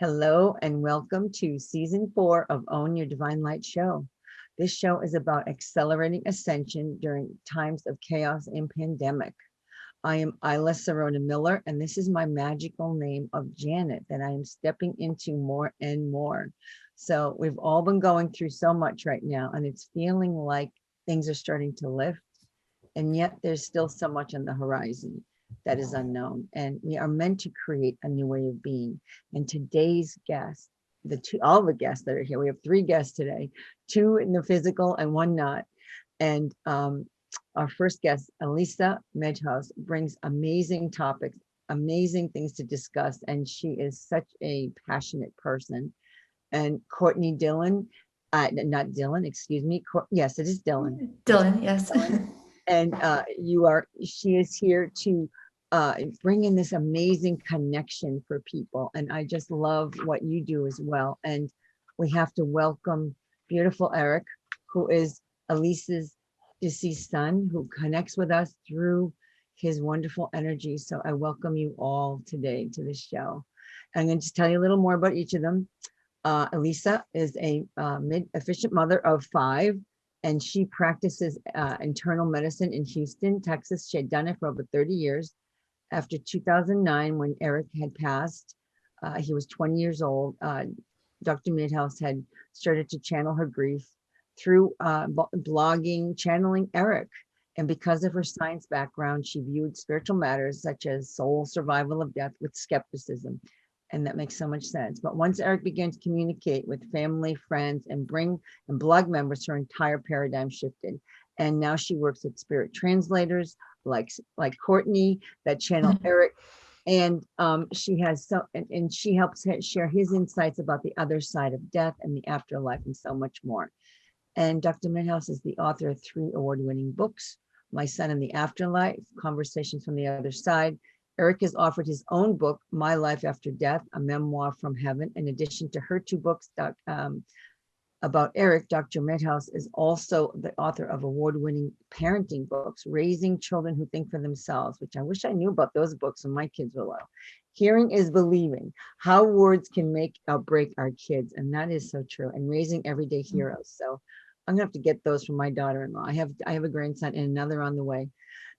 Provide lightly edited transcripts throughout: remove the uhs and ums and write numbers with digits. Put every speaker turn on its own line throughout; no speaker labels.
Hello and welcome to season 4 of Own Your Divine Light show. This show is about accelerating ascension during times of chaos and pandemic. I am Isla Serona Miller, and this is my magical name of Janet that I am stepping into more and more. So we've all been going through so much right now, and it's feeling like things are starting to lift, and yet there's still so much on the horizon that is unknown. And we are meant to create a new way of being. And today's guest, all the guests that are here, we have 3 guests today, 2 in the physical and 1 not. And our first guest, Elisa Medhus, brings amazing topics, amazing things to discuss. And she is such a passionate person. And Courtney Dillon, not Dillon, excuse me. Yes, it is Dillon.
Dillon, yes.
And she is here to bring in this amazing connection for people. And I just love what you do as well. And we have to welcome beautiful Eric, who is Elisa's deceased son, who connects with us through his wonderful energy. So I welcome you all today to this show. I'm going to just tell you a little more about each of them. Elisa is a efficient mother of 5, and she practices internal medicine in Houston, Texas. She had done it for over 30 years. After 2009, when Eric had passed, he was 20 years old. Dr. Medhus had started to channel her grief through blogging, channeling Eric. And because of her science background, she viewed spiritual matters such as soul, survival of death with skepticism. And that makes so much sense. But once Eric began to communicate with family, friends, and blog members, her entire paradigm shifted. And now she works with spirit translators like Courtney that channel Eric. And she has and she helps share his insights about the other side of death and the afterlife and so much more. And Dr. Medhus is the author of 3 award-winning books, My Son in the Afterlife, Conversations from the Other Side. Eric has offered his own book, My Life After Death, a memoir from heaven. In addition to her 2 books about Eric, Dr. Medhus is also the author of award-winning parenting books, Raising Children Who Think for Themselves, which I wish I knew about those books when my kids were little. Hearing is Believing, How Words Can Make or Break Our Kids. And that is so true. And Raising Everyday Heroes. So I'm gonna have to get those from my daughter-in-law. I have a grandson and another on the way.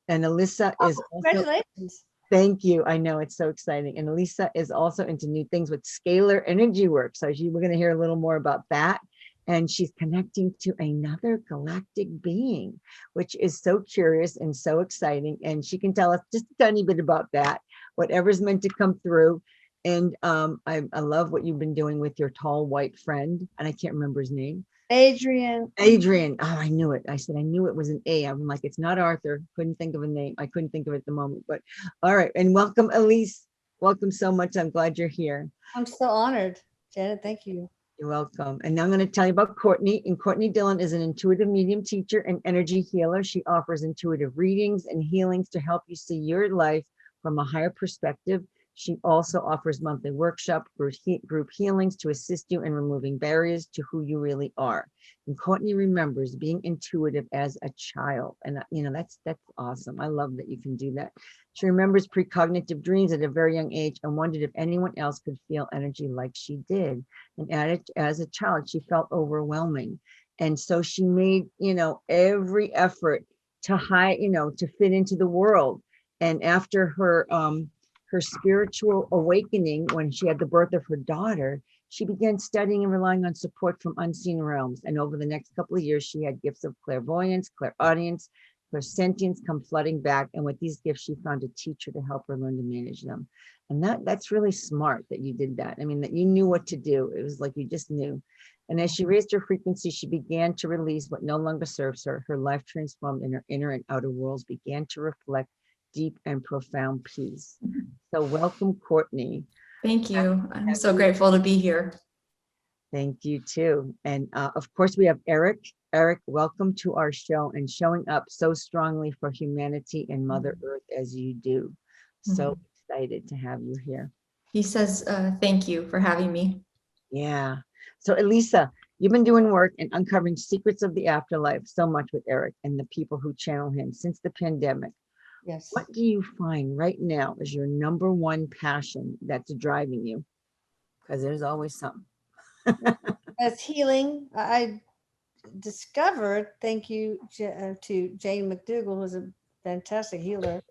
And Elisa is also,
Congratulations.
thank you. I know it's so exciting. And Elisa is also into new things with scalar energy work. So we're going to hear a little more about that. And she's connecting to another galactic being, which is so curious and so exciting. And she can tell us just a tiny bit about that, whatever's meant to come through. And I love what you've been doing with your tall white friend. And I can't remember his name.
Adrian.
Adrian. Oh, I knew it. I said, I knew it was an A. I'm like, it's not Arthur. Couldn't think of a name. I couldn't think of it at the moment, but all right. And welcome, Elise. Welcome so much. I'm glad you're here.
I'm so honored. Janet, thank you.
You're welcome. And now I'm going to tell you about Courtney. And Courtney Dillon is an intuitive medium teacher and energy healer. She offers intuitive readings and healings to help you see your life from a higher perspective. She also offers monthly workshop group healings to assist you in removing barriers to who you really are. And Courtney remembers being intuitive as a child. And that's awesome. I love that you can do that. She remembers precognitive dreams at a very young age and wondered if anyone else could feel energy like she did. And as a child, she felt overwhelming. And so she made, every effort to hide, to fit into the world. And after her spiritual awakening, when she had the birth of her daughter, she began studying and relying on support from unseen realms. And over the next couple of years, she had gifts of clairvoyance, clairaudience, clairsentience come flooding back. And with these gifts, she found a teacher to help her learn to manage them. And that's really smart that you did that. I mean, that you knew what to do. It was like you just knew. And as she raised her frequency, she began to release what no longer serves her. Her life transformed, and her inner and outer worlds began to reflect deep and profound peace. So welcome, Courtney.
Thank you. I'm so grateful to be here.
Thank you too. And of course we have Eric. Eric, welcome to our show and showing up so strongly for humanity and Mother Earth as you do. So excited to have you here.
He says, thank you for having me.
Yeah. So Elisa, you've been doing work and uncovering secrets of the afterlife so much with Eric and the people who channel him since the pandemic.
Yes.
What do you find right now is your number one passion that's driving you? because there's always something.
As healing, I discovered, thank you to Jane McDougall, who's a fantastic healer.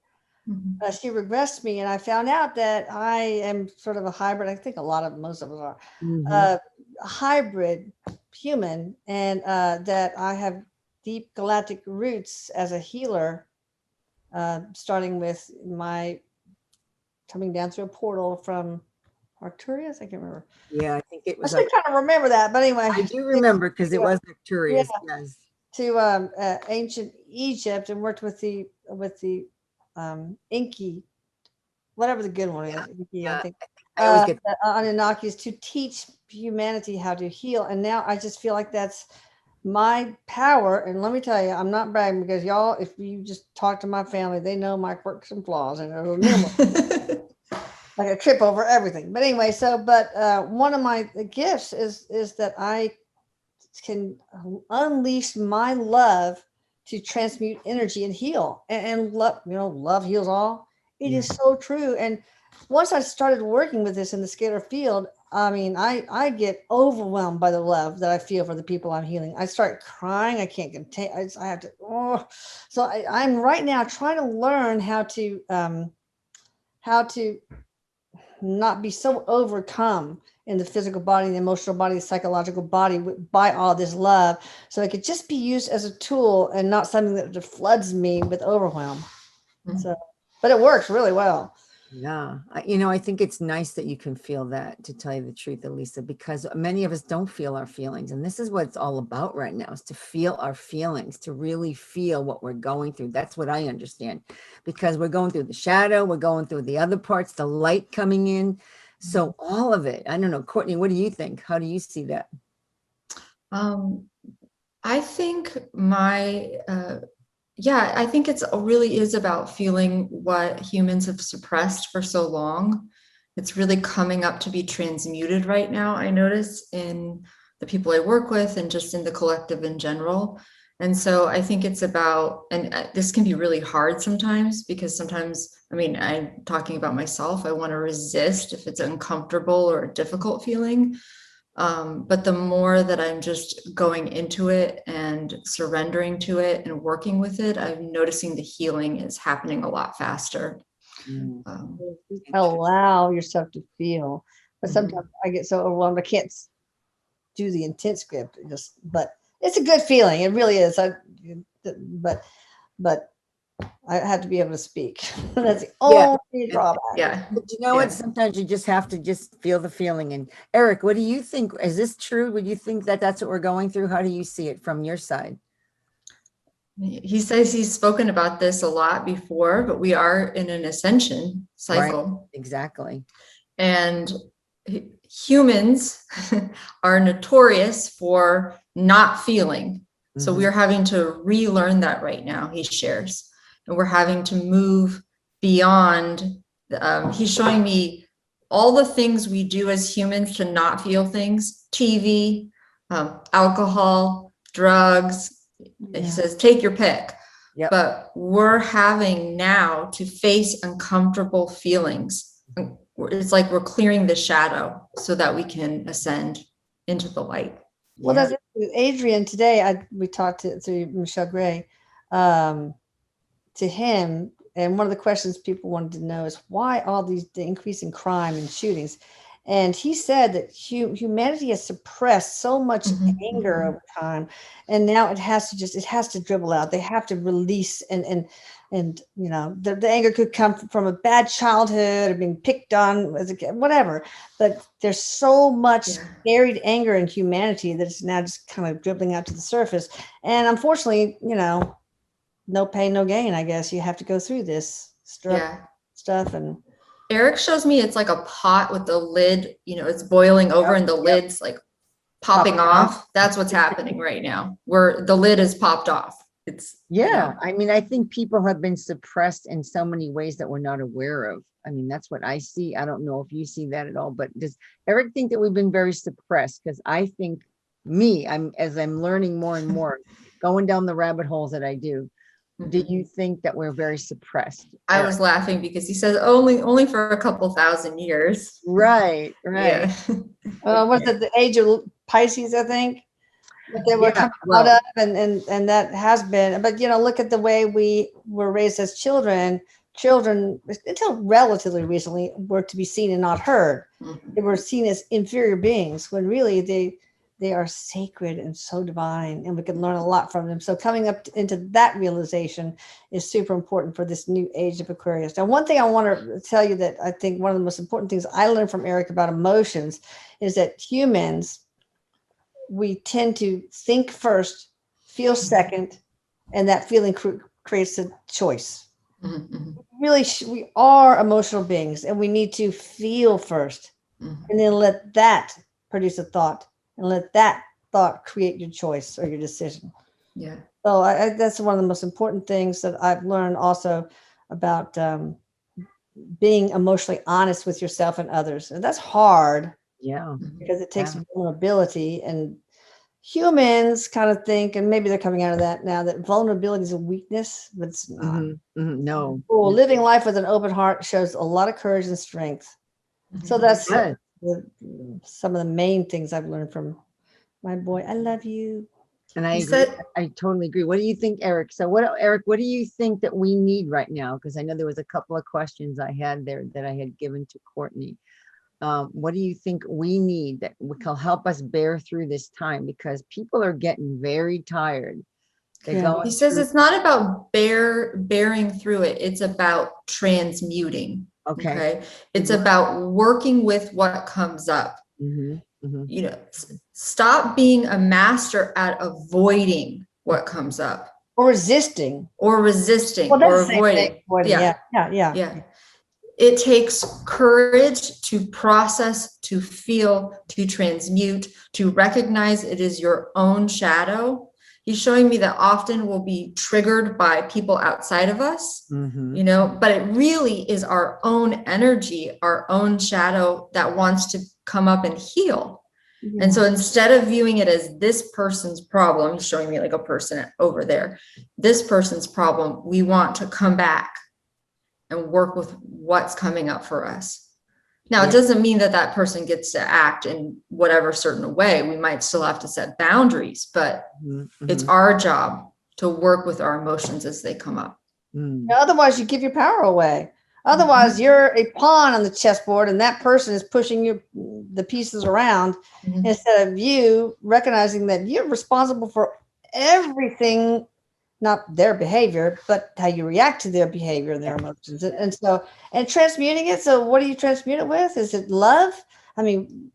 Mhm.
She regressed me, and I found out that I am sort of a hybrid. I think most of us are
Mhm.
a hybrid human, and that I have deep galactic roots as a healer, starting with my coming down through a portal from Arcturus. I can't remember.
Yeah, I think it
I
was
should kind of remember that, but
I
anyway,
do remember because it was
yeah,
Victorious. Yes.
to ancient Egypt and worked with the Inky, whatever the good one is, Inky, I
Yeah.
think,
I always get
the Anunnakis, to teach humanity how to heal. And now I just feel like that's my power. And let me tell you, I'm not bragging, because y'all, if you just talk to my family, they know my quirks and flaws, and there's numerous. Like a trip over everything. But anyway, one of my gifts is that I can unleash my love to transmute energy and heal. And love, love heals all. It is so true. And once I started working with this in the scalar field, I mean, I get overwhelmed by the love that I feel for the people I'm healing. I start crying. I can't contain. I have to. Oh, so I'm right now trying to learn how to not be so overcome in the physical body, the emotional body, the psychological body by all this love, so it could just be used as a tool and not something that floods me with overwhelm. So, but it works really well.
Yeah. I think it's nice that you can feel that, to tell you the truth, Elisa, because many of us don't feel our feelings. And this is what it's all about right now, is to feel our feelings, to really feel what we're going through. That's what I understand, because we're going through the shadow, we're going through the other parts, the light coming in. So all of it, I don't know, Courtney, what do you think? How do you see that?
I think I think it's really is about feeling what humans have suppressed for so long. It's really coming up to be transmuted right now, I notice, in the people I work with and just in the collective in general. And so I think it's about, and this can be really hard sometimes, because sometimes, I mean, I'm talking about myself, I want to resist if it's uncomfortable or a difficult feeling. But the more that I'm just going into it and surrendering to it and working with it, I'm noticing the healing is happening a lot faster.
Allow yourself to feel. But
Mhm.
sometimes I get so overwhelmed, I can't do the intent script. But it's a good feeling. It really is. But I have to be able to speak. That's the
Yeah.
only drawback.
Yeah.
But you know what? Sometimes you just have to just feel the feeling. And Eric, what do you think? Is this true? Would you think that that's what we're going through? How do you see it from your side?
He says he's spoken about this a lot before, but we are in an ascension cycle.
Right. Exactly.
And humans are notorious for not feeling. So we are having to relearn that right now, he shares. And we're having to move beyond. He's showing me all the things we do as humans to not feel things: TV, alcohol, drugs.
Yeah.
He says, take your pick.
Yep.
But we're having now to face uncomfortable feelings. It's like we're clearing the shadow so that we can ascend into the light.
Well,
Yeah.
that's Adrian today. We talked to Michelle Gray, to him, and one of the questions people wanted to know is why the increase in crime and shootings. And he said that humanity has suppressed so much anger over time, and now it has to dribble out. They have to release, and the anger could come from a bad childhood or being picked on as a kid, whatever. But there's so much buried anger in humanity that it's now just kind of dribbling out to the surface. And unfortunately, no pain, no gain. I guess you have to go through this stuff. And
Eric shows me it's like a pot with the lid, it's boiling over and the lid's like popping off. That's what's happening right now, where the lid is popped off.
I mean, I think people have been suppressed in so many ways that we're not aware of. I mean, that's what I see. I don't know if you see that at all, but does Eric think that we've been very suppressed? Because I think as I'm learning more and more, going down the rabbit holes that I do, do you think that we're very suppressed?
I was laughing because he says only for a couple thousand years.
Right,
Yeah.
What's it, the age of Pisces, I think? That they were
Yeah,
coming
well-
out of, and that has been, but look at the way we were raised as children. Children, until relatively recently, were to be seen and not heard.
Mhm.
They were seen as inferior beings when really they are sacred and so divine, and we can learn a lot from them. So coming up into that realization is super important for this new age of Aquarius. Now, one thing I want to tell you that I think one of the most important things I learned from Eric about emotions is that humans, we tend to think first, feel second, and that feeling creates a choice.
Mhm, mhm,
Really, we are emotional beings, and we need to feel first,
mhm.
and then let that produce a thought, and let that thought create your choice or your decision.
Yeah.
So that's one of the most important things that I've learned also about being emotionally honest with yourself and others. And that's hard
Yeah.
because it takes
Yeah.
vulnerability, and humans kind of think, and maybe they're coming out of that now, that vulnerability is a weakness, but it's not.
No.
Well, living life with an open heart shows a lot of courage and strength. So
Mhm.
that's
Yes.
some of the main things I've learned from my boy. I love you.
And I
He
agree.
said-
I totally agree. What do you think, Eric? So Eric, what do you think that we need right now? Because I know there was a couple of questions I had there that I had given to Courtney. What do you think we need that will help us bear through this time? Because people are getting very tired. They're
Yeah.
going
He says
through-
it's not about bearing through it. It's about transmuting.
Okay.
Okay. It's about working with what comes up.
Mhm, mhm.
You know, stop being a master at avoiding what comes up
Or resisting.
or resisting
Well, that's
or
the same
avoiding.
thing. Avoiding, yeah.
Yeah. It takes courage to process, to feel, to transmute, to recognize it is your own shadow. He's showing me that often we'll be triggered by people outside of us,
Mhm.
you know, but it really is our own energy, our own shadow that wants to come up and heal. And so instead of viewing it as this person's problem, he's showing me like a person over there, this person's problem, we want to come back and work with what's coming up for us. Now,
Yeah.
it doesn't mean that that person gets to act in whatever certain way. We might still have to set boundaries, but
Mhm,
it's
mhm.
our job to work with our emotions as they come up.
Mm.
Otherwise, you give your power away. Otherwise, you're a pawn on the chessboard, and that person is pushing the pieces around
Mhm.
instead of you recognizing that you're responsible for everything, not their behavior, but how you react to their behavior and their emotions. And transmuting it. So, what do you transmute it with? Is it love? I mean,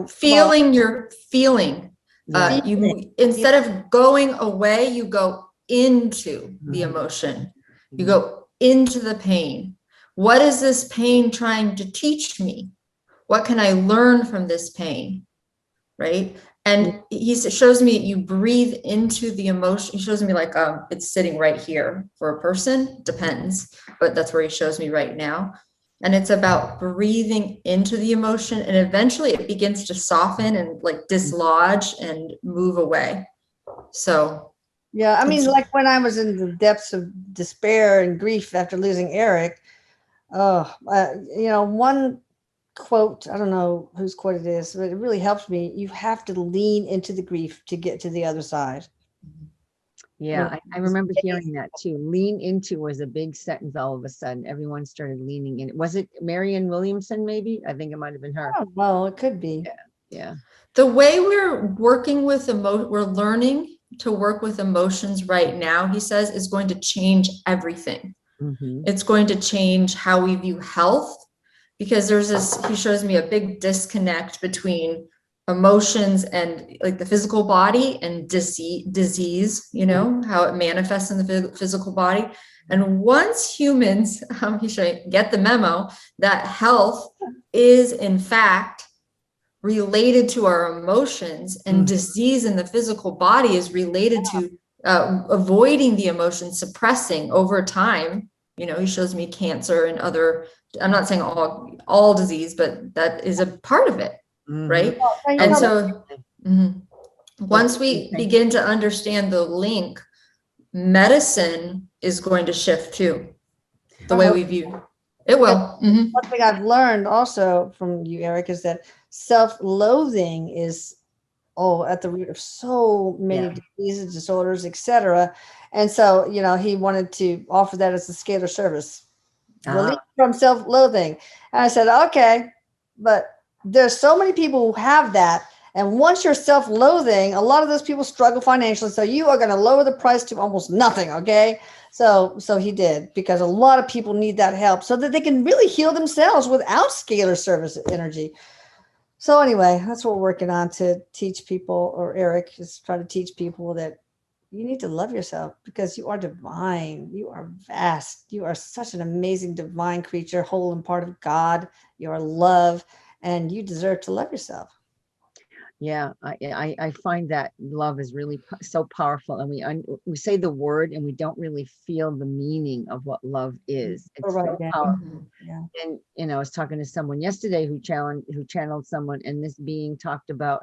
Feeling your feeling.
Yeah.
Instead of going away, you go into the
Mhm.
emotion. You
Mhm.
go into the pain. What is this pain trying to teach me? What can I learn from this pain? Right. And he shows me you breathe into the emotion. He shows me like it's sitting right here for a person, depends, but that's where he shows me right now. And it's about breathing into the emotion, and eventually it begins to soften and like dislodge and move away. So
yeah, I mean, like when I was in the depths of despair and grief after losing Eric, one quote, I don't know whose quote it is, but it really helps me. You have to lean into the grief to get to the other side.
Yeah, I remember hearing that too. Lean into was a big sentence all of a sudden. Everyone started leaning in. Was it Marianne Williamson, maybe? I think it might have been her.
Oh, well, it could be.
Yeah.
the way we're working with we're learning to work with emotions right now, he says, is going to change everything.
Mhm.
It's going to change how we view health, because he shows me a big disconnect between emotions and like the physical body and disease, you know, how it manifests in the physical body. And once humans, he's showing, get the memo that health is in fact related to our emotions, and disease in the physical body is related to avoiding the emotion, suppressing over time. You know, he shows me cancer and other, I'm not saying all disease, but that is a part of it, right? And so once we begin to understand the link, medicine is going to shift too, the way we view. It will. Mhm.
One thing I've learned also from you, Eric, is that self-loathing is at the root of so many
Yeah.
diseases, disorders, etc. And so, he wanted to offer that as a scalar service, relief from self-loathing. And I said, okay, but there's so many people who have that. And once you're self-loathing, a lot of those people struggle financially. So you are going to lower the price to almost nothing. Okay. So he did, because a lot of people need that help so that they can really heal themselves without scalar service energy. So anyway, that's what we're working on, to teach people, or Eric is trying to teach people, that you need to love yourself, because you are divine. You are vast. You are such an amazing divine creature, whole and part of God. You are love, and you deserve to love yourself.
Yeah, I find that love is really so powerful, and we say the word and we don't really feel the meaning of what love is. It's
Right,
so
yeah.
powerful.
Yeah.
And I was talking to someone yesterday who channeled someone, and this being talked about,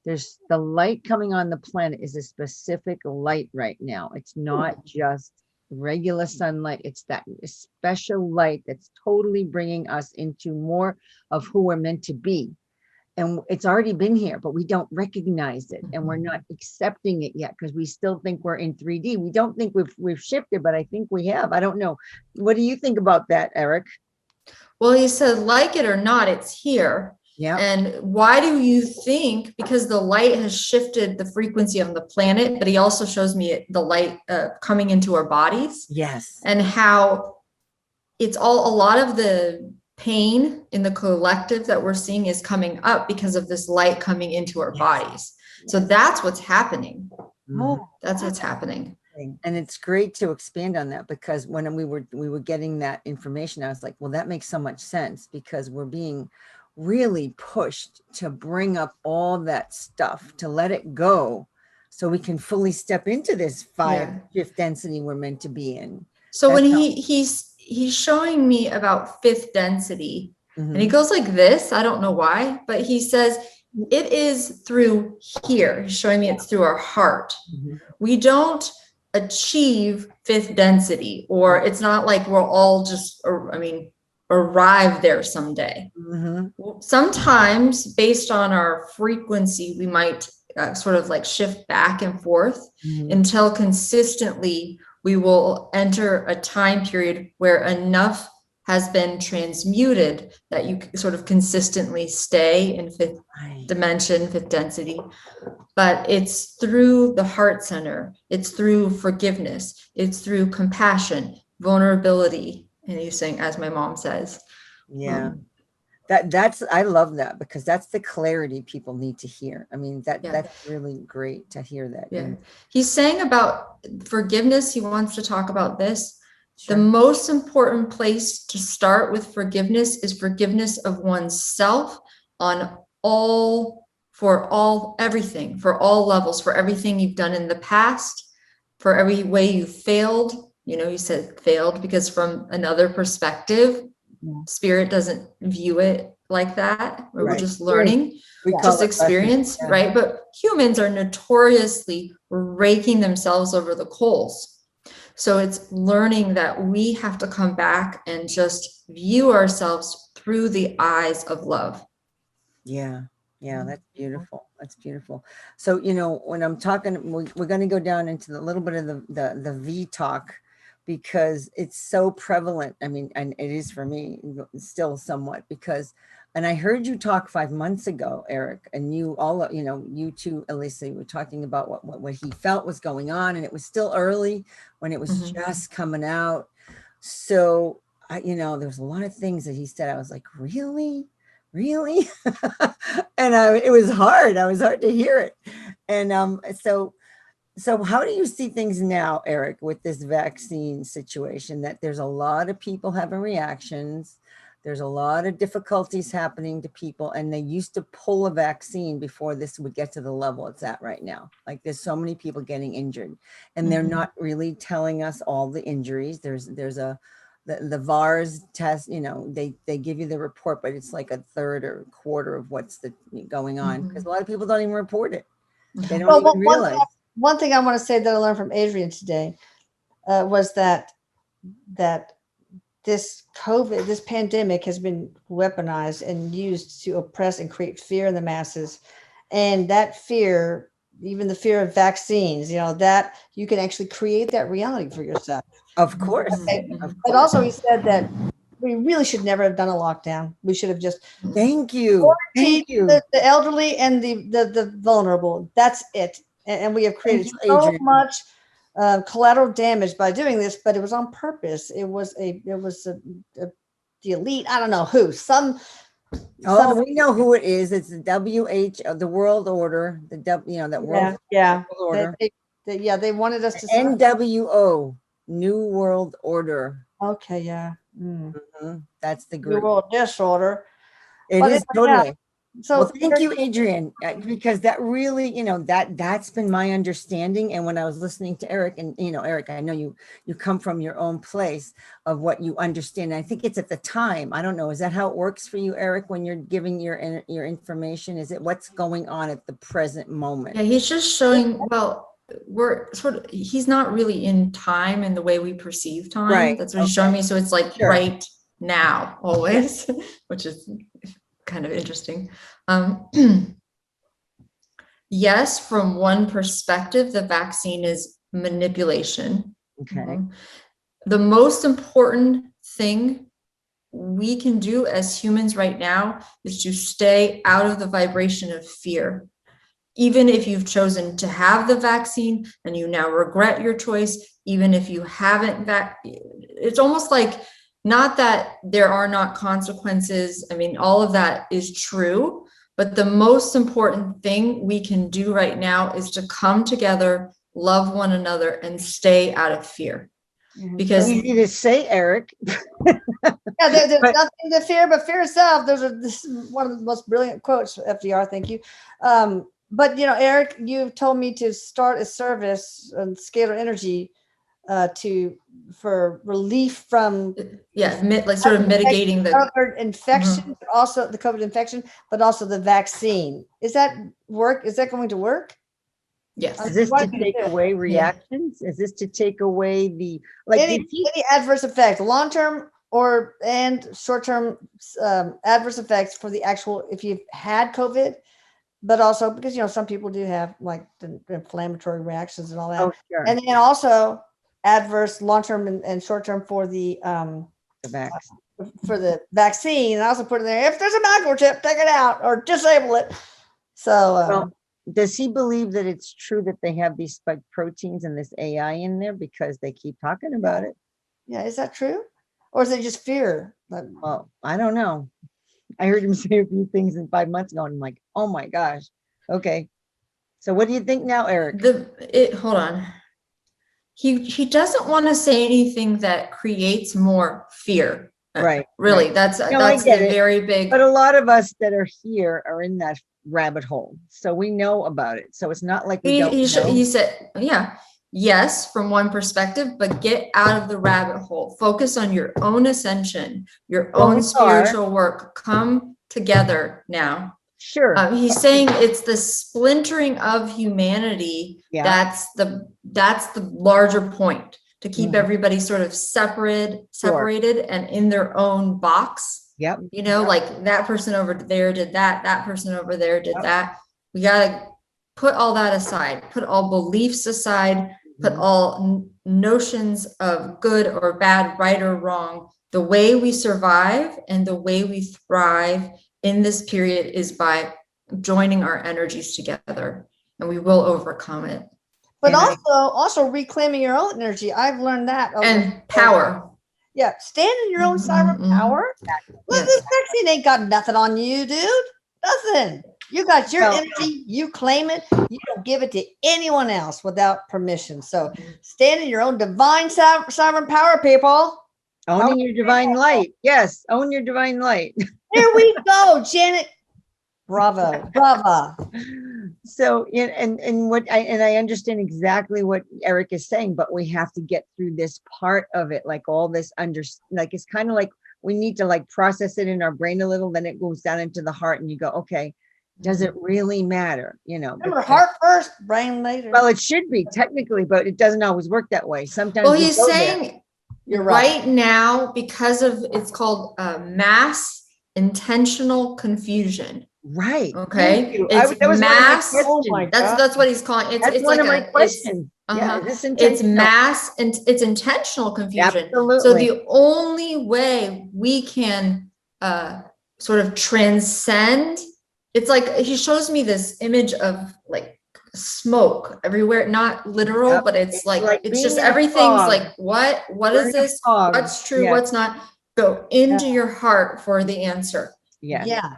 there's the light coming on the planet is a specific light right now. It's not just regular sunlight. It's that special light that's totally bringing us into more of who we're meant to be. And it's already been here, but we don't recognize it, and we're not accepting it yet, because we still think we're in 3D. We don't think we've shifted, but I think we have. I don't know. What do you think about that, Eric?
Well, he said, like it or not, it's here.
Yeah.
And why do you think? Because the light has shifted the frequency on the planet, but he also shows me the light coming into our bodies.
Yes.
And how it's a lot of the pain in the collective that we're seeing is coming up because of this light coming into our bodies. So that's what's happening. That's what's happening.
And it's great to expand on that, because when we were getting that information, I was like, well, that makes so much sense, because we're being really pushed to bring up all that stuff, to let it go, so we can fully step into this fifth density we're meant to be in.
So when he's showing me about fifth density, and he goes like this, I don't know why, but he says it is through here. He's showing me it's through our heart. We don't achieve fifth density, or it's not like we'll all just, arrive there someday. Sometimes based on our frequency, we might sort of like shift back and forth until consistently we will enter a time period where enough has been transmuted that you sort of consistently stay in fifth dimension, fifth density. But it's through the heart center. It's through forgiveness. It's through compassion, vulnerability. And he's saying, as my mom says.
Yeah. That's I love that, because that's the clarity people need to hear. I mean, that's really great to hear that.
Yeah. He's saying about forgiveness. He wants to talk about this.
Sure.
The most important place to start with forgiveness is forgiveness of oneself on everything, for all levels, for everything you've done in the past, for every way you failed. You said failed because from another perspective, spirit doesn't view it like that. We're just learning, just experience, right? But humans are notoriously raking themselves over the coals. So it's learning that we have to come back and just view ourselves through the eyes of love.
Yeah, that's beautiful. That's beautiful. So, when I'm talking, we're going to go down into a little bit of the V talk, because it's so prevalent. I mean, and it is for me still somewhat, because, and I heard you talk 5 months ago, Eric, and you too, Elisa, you were talking about what he felt was going on, and it was still early when it was just coming out. So there was a lot of things that he said. I was like, really? And it was hard. I was hard to hear it. And so how do you see things now, Eric, with this vaccine situation, that there's a lot of people having reactions, there's a lot of difficulties happening to people, and they used to pull a vaccine before this would get to the level it's at right now? Like, there's so many people getting injured, and they're not really telling us all the injuries. There's the VARS test, they give you the report, but it's like a third or quarter of what's going on, because a lot of people don't even report it. They don't even realize.
one thing I want to say that I learned from Adrian today was that this COVID, this pandemic has been weaponized and used to oppress and create fear in the masses. And that fear, even the fear of vaccines, that you can actually create that reality for yourself.
Of course.
Okay.
Of
But
course.
also he said that we really should never have done a lockdown. We should have just
Thank you. Thank you.
the elderly and the vulnerable. That's it. And we have created
you,
so
Adrian.
much collateral damage by doing this, but it was on purpose. It was the elite. I don't know who.
Oh, we know who it is. It's the WHO, the World Order, that World
yeah.
Order.
They wanted us to.
NWO, New World Order.
Okay, yeah.
That's the
New
group.
world disorder.
It
But
is
anyway, yeah.
totally.
So
Well, thank you, Adrian, because that really, that's been my understanding. And when I was listening to Eric, and Eric, I know you come from your own place of what you understand. And I think it's at the time. I don't know. Is that how it works for you, Eric, when you're giving your information? Is it what's going on at the present moment?
Yeah, he's just showing, well, he's not really in time in the way we perceive time.
Right.
That's what he's showing me. So it's like
Sure.
right now always, which is kind of interesting. Yes, from one perspective, the vaccine is manipulation.
Okay.
The most important thing we can do as humans right now is to stay out of the vibration of fear. Even if you've chosen to have the vaccine and you now regret your choice, even if you haven't, it's almost like, not that there are not consequences. I mean, all of that is true, but the most important thing we can do right now is to come together, love one another, and stay out of fear. Because
easy to say, Eric.
Yeah, there's nothing to fear but fear itself. This is one of the most brilliant quotes, FDR. Thank you. But Eric, you told me to start a service on scalar energy for relief from
sort of mitigating the
infection, but also the COVID infection, but also the vaccine. Is that going to work?
Yes.
Is this to take away reactions? Is this to take away the
any adverse effects, long-term and short-term adverse effects for the actual, if you've had COVID, but also because some people do have like the inflammatory reactions and all that.
Oh, sure.
And then also adverse long-term and short-term for the vaccine. And I also put in there, if there's a microchip, take it out or disable it. So
does he believe that it's true that they have these spike proteins and this AI in there because they keep talking about it?
Yeah, is that true? Or is it just fear?
Well, I don't know. I heard him say a few things in 5 months ago, and I'm like, oh my gosh. Okay. So what do you think now, Eric?
Hold on. He doesn't want to say anything that creates more fear.
Right.
Really,
right.
that's the very big.
But a lot of us that are here are in that rabbit hole, so we know about it. So it's not like we don't know.
He said, yes, from one perspective, but get out of the rabbit hole. Focus on your own ascension, your own spiritual work. Come together now.
Sure.
He's saying it's the splintering of humanity.
Yeah.
That's the larger point, to keep everybody sort of separated and in their own box.
Yep.
Like that person over there did that person over there did that. We got to put all that aside, put all beliefs aside, put all notions of good or bad, right or wrong. The way we survive and the way we thrive in this period is by joining our energies together, and we will overcome it.
But also reclaiming your own energy. I've learned that.
And power.
Yeah, stand in your own sovereign power. Well, this vaccine ain't got nothing on you, dude. Nothing. You got your energy. You claim it. You don't give it to anyone else without permission. So stand in your own divine sovereign power, people.
Owning your divine light. Yes, own your divine light.
Here we go, Janet. Bravo.
So, I understand exactly what Eric is saying, but we have to get through this part of it, like all this it's kind of like we need to like process it in our brain a little, then it goes down into the heart and you go, okay, Does it really matter? You know,
Remember,
because-
heart first, brain later.
well, it should be technically, but it doesn't always work that way. Sometimes
Well,
we
he's
go there.
saying
You're right.
right now, because of, it's called mass intentional confusion.
Right.
Okay.
Thank you.
It's
That was one of my
mass.
Oh
questions.
my
That's what he's calling it.
That's
It's
one
like
of my
a,
questions. Yeah,
uh-huh.
is this
It's
intentional?
mass and it's intentional confusion. So
Absolutely.
the only way we can sort of transcend, it's like he shows me this image of like smoke everywhere, not literal,
Yep.
but it's like it's
being
just
in a
everything's
fog.
like what
We're
is
in a
this?
fog.
What's true?
Yes.
What's not? Go into your heart for the answer.
Yeah.
Yeah.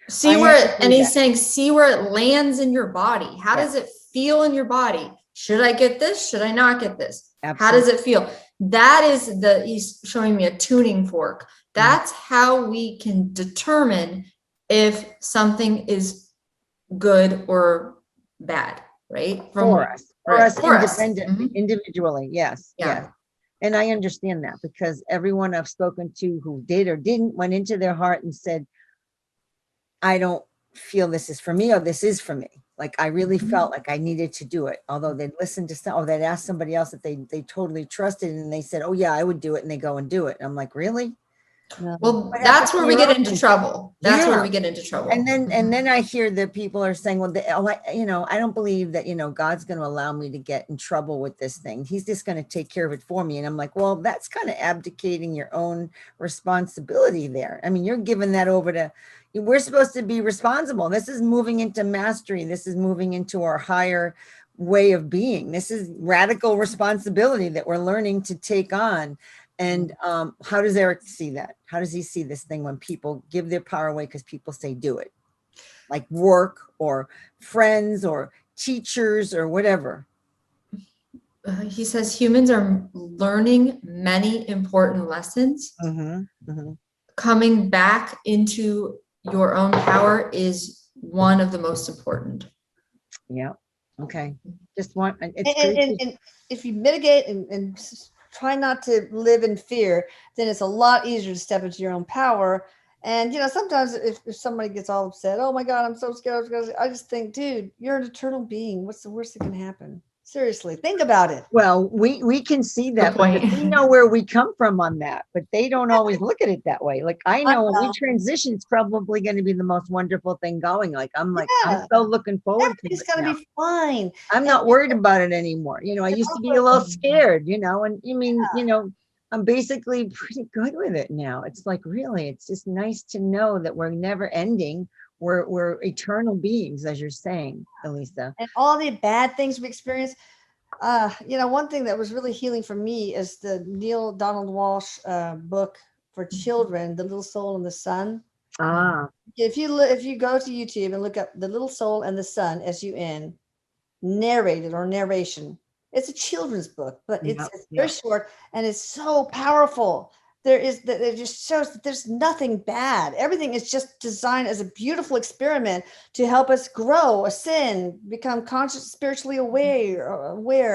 See
I
where
have to
it,
do
and he's
that.
saying, see where it lands in your body. How
Yeah.
does it feel in your body? Should I get this? Should I not get this? How
Absolutely.
does it feel? That is he's showing me a tuning fork. That's how we can determine if something is good or bad, right?
For us
for us.
independently,
Mhm.
individually. Yes.
Yeah.
Yes. And I understand that because everyone I've spoken to who did or didn't went into their heart and said, I don't feel this is for me or this is for me. Like I really felt like I needed to do it. Although they'd listen to some, or they'd ask somebody else that they totally trusted and they said, oh yeah, I would do it. And they go and do it. And I'm like, really?
No.
Well,
What
that's
happened
where
to
we
your
get into
own?
trouble. That's where
Yeah.
we get into trouble.
And then I hear that people are saying, well, I don't believe that, God's going to allow me to get in trouble with this thing. He's just going to take care of it for me. And I'm like, well, that's kind of abdicating your own responsibility there. I mean, you're giving that over to, we're supposed to be responsible. This is moving into mastery. This is moving into our higher way of being. This is radical responsibility that we're learning to take on. And how does Eric see that? How does he see this thing when people give their power away because people say do it? Like work or friends or teachers or whatever.
He says humans are learning many important lessons. Coming back into your own power is one of the most important.
Yeah. Okay. Just want,
And if you mitigate and try not to live in fear, then it's a lot easier to step into your own power. And, sometimes if somebody gets all upset, oh my God, I'm so scared. I just think, dude, you're an eternal being. What's the worst that can happen? Seriously, think about it.
well, we can see that because we know where we come from on that, but they don't always look at it that way. Like I know when we transition, it's probably going to be the most wonderful thing going. Like I'm so looking forward to
It's
it
going to
now.
be fine.
I'm not worried about it anymore. I used to be a little scared, and I'm basically pretty good with it now. It's like, really, it's just nice to know that we're never ending. We're eternal beings, as you're saying, Elisa.
And all the bad things we experience. One thing that was really healing for me is the Neil Donald Walsh book for children, The Little Soul and the Sun. If you go to YouTube and look up The Little Soul and the Sun, SUN, narrated or narration, it's a children's book, but it's very short and it's so powerful. It just shows that there's nothing bad. Everything is just designed as a beautiful experiment to help us grow, ascend, become conscious, spiritually aware,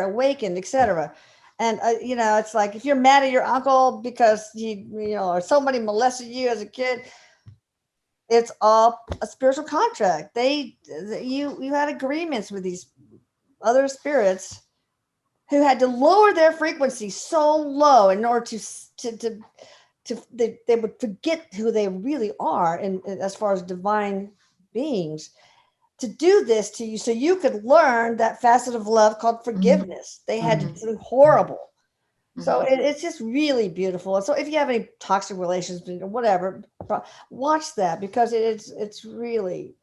awakened, etc. And it's like if you're mad at your uncle because or somebody molested you as a kid, it's all a spiritual contract. You had agreements with these other spirits who had to lower their frequency so low in order they would forget who they really are, and as far as divine beings, to do this to you so you could learn that facet of love called forgiveness. They had to do horrible. So it's just really beautiful. And so if you have any toxic relations or whatever, watch that because it's really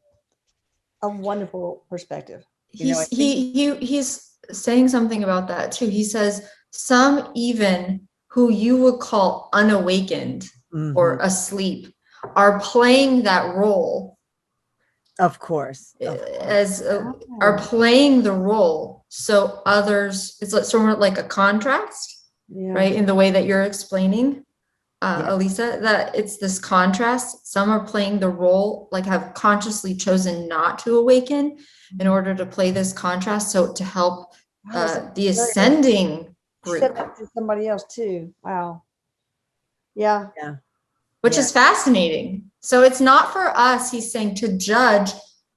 a wonderful perspective.
He's saying something about that too. He says some even who you would call unawakened or asleep are playing that role.
Of course.
Are playing the role. So others, it's like sort of like a contrast, right? In the way that you're explaining, Elisa, that it's this contrast. Some are playing the role, like have consciously chosen not to awaken in order to play this contrast. So to help the ascending group.
Said that to somebody else too. Wow. Yeah.
which is fascinating. So it's not for us, he's saying, to judge,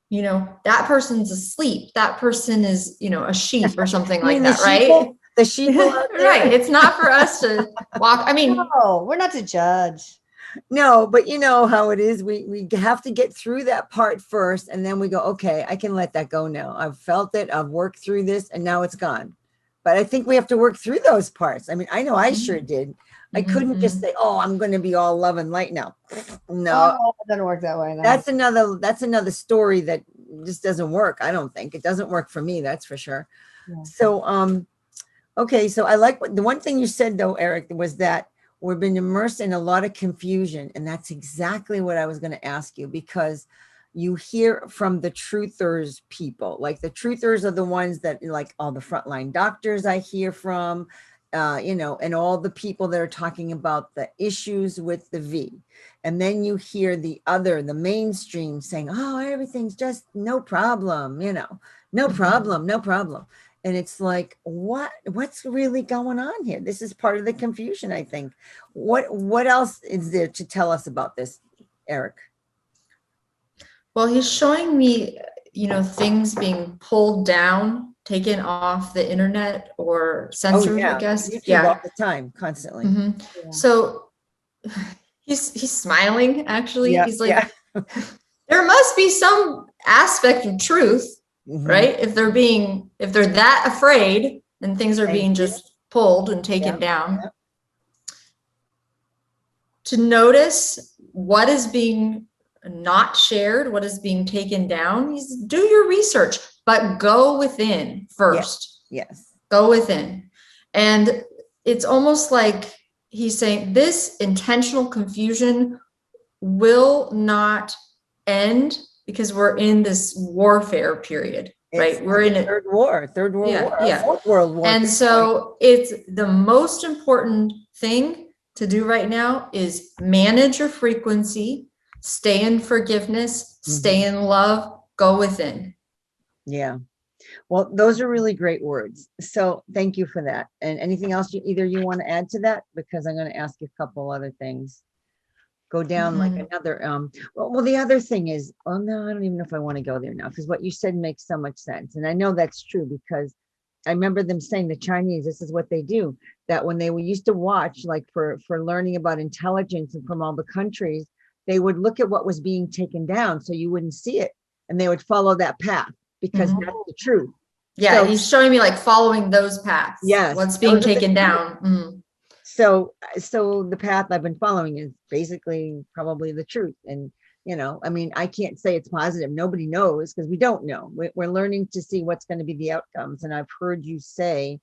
that person's asleep, that person is, a sheep or something like that, right?
The sheeple out there.
Right. It's not for us to walk. I mean,
No, we're not to judge.
No, but you know how it is. We have to get through that part first, and then we go, okay, I can let that go now. I've felt it. I've worked through this, and now it's gone. But I think we have to work through those parts. I mean, I know I sure did. I couldn't just say, oh, I'm going to be all love and light now. No,
Oh, it doesn't work that way. No.
that's another story that just doesn't work. I don't think it doesn't work for me. That's for sure.
Yeah.
So, okay. So I like the one thing you said though, Eric, was that we've been immersed in a lot of confusion. And that's exactly what I was going to ask you, because you hear from the truthers people, like the truthers are the ones that, like, all the frontline doctors I hear from, and all the people that are talking about the issues with the V. And then you hear the mainstream saying, oh, everything's just no problem, no problem, no problem. And it's like, what's really going on here? This is part of the confusion, I think. What else is there to tell us about this, Eric?
Well, he's showing me, things being pulled down, taken off the internet or censored, I guess.
YouTube all the time, constantly.
Yeah.
So he's smiling, actually.
Yeah,
He's like, there must be some aspect of truth, right? If they're that afraid and things are being just pulled and taken down.
Yeah.
To notice what is being not shared, what is being taken down, do your research, but go within first.
Yes.
Go within. And it's almost like he's saying this intentional confusion will not end because we're in this warfare period, right? We're in a
third world war, fourth world war.
And so it's the most important thing to do right now is manage your frequency, stay in forgiveness, stay in love, go within.
Yeah. Well, those are really great words. So thank you for that. And anything else you want to add to that? Because I'm going to ask you a couple other things. Go down like another, well, the other thing is, oh no, I don't even know if I want to go there now, because what you said makes so much sense. And I know that's true, because I remember them saying, the Chinese, this is what they do, that when they used to watch, like for learning about intelligence and from all the countries, they would look at what was being taken down so you wouldn't see it. And they would follow that path, because that's the truth.
Yeah, so, he's showing me like following those paths.
Yes.
What's being taken down.
So the path I've been following is basically probably the truth. And, I mean, I can't say it's positive. Nobody knows, because we don't know. We're learning to see what's going to be the outcomes. And I've heard you say,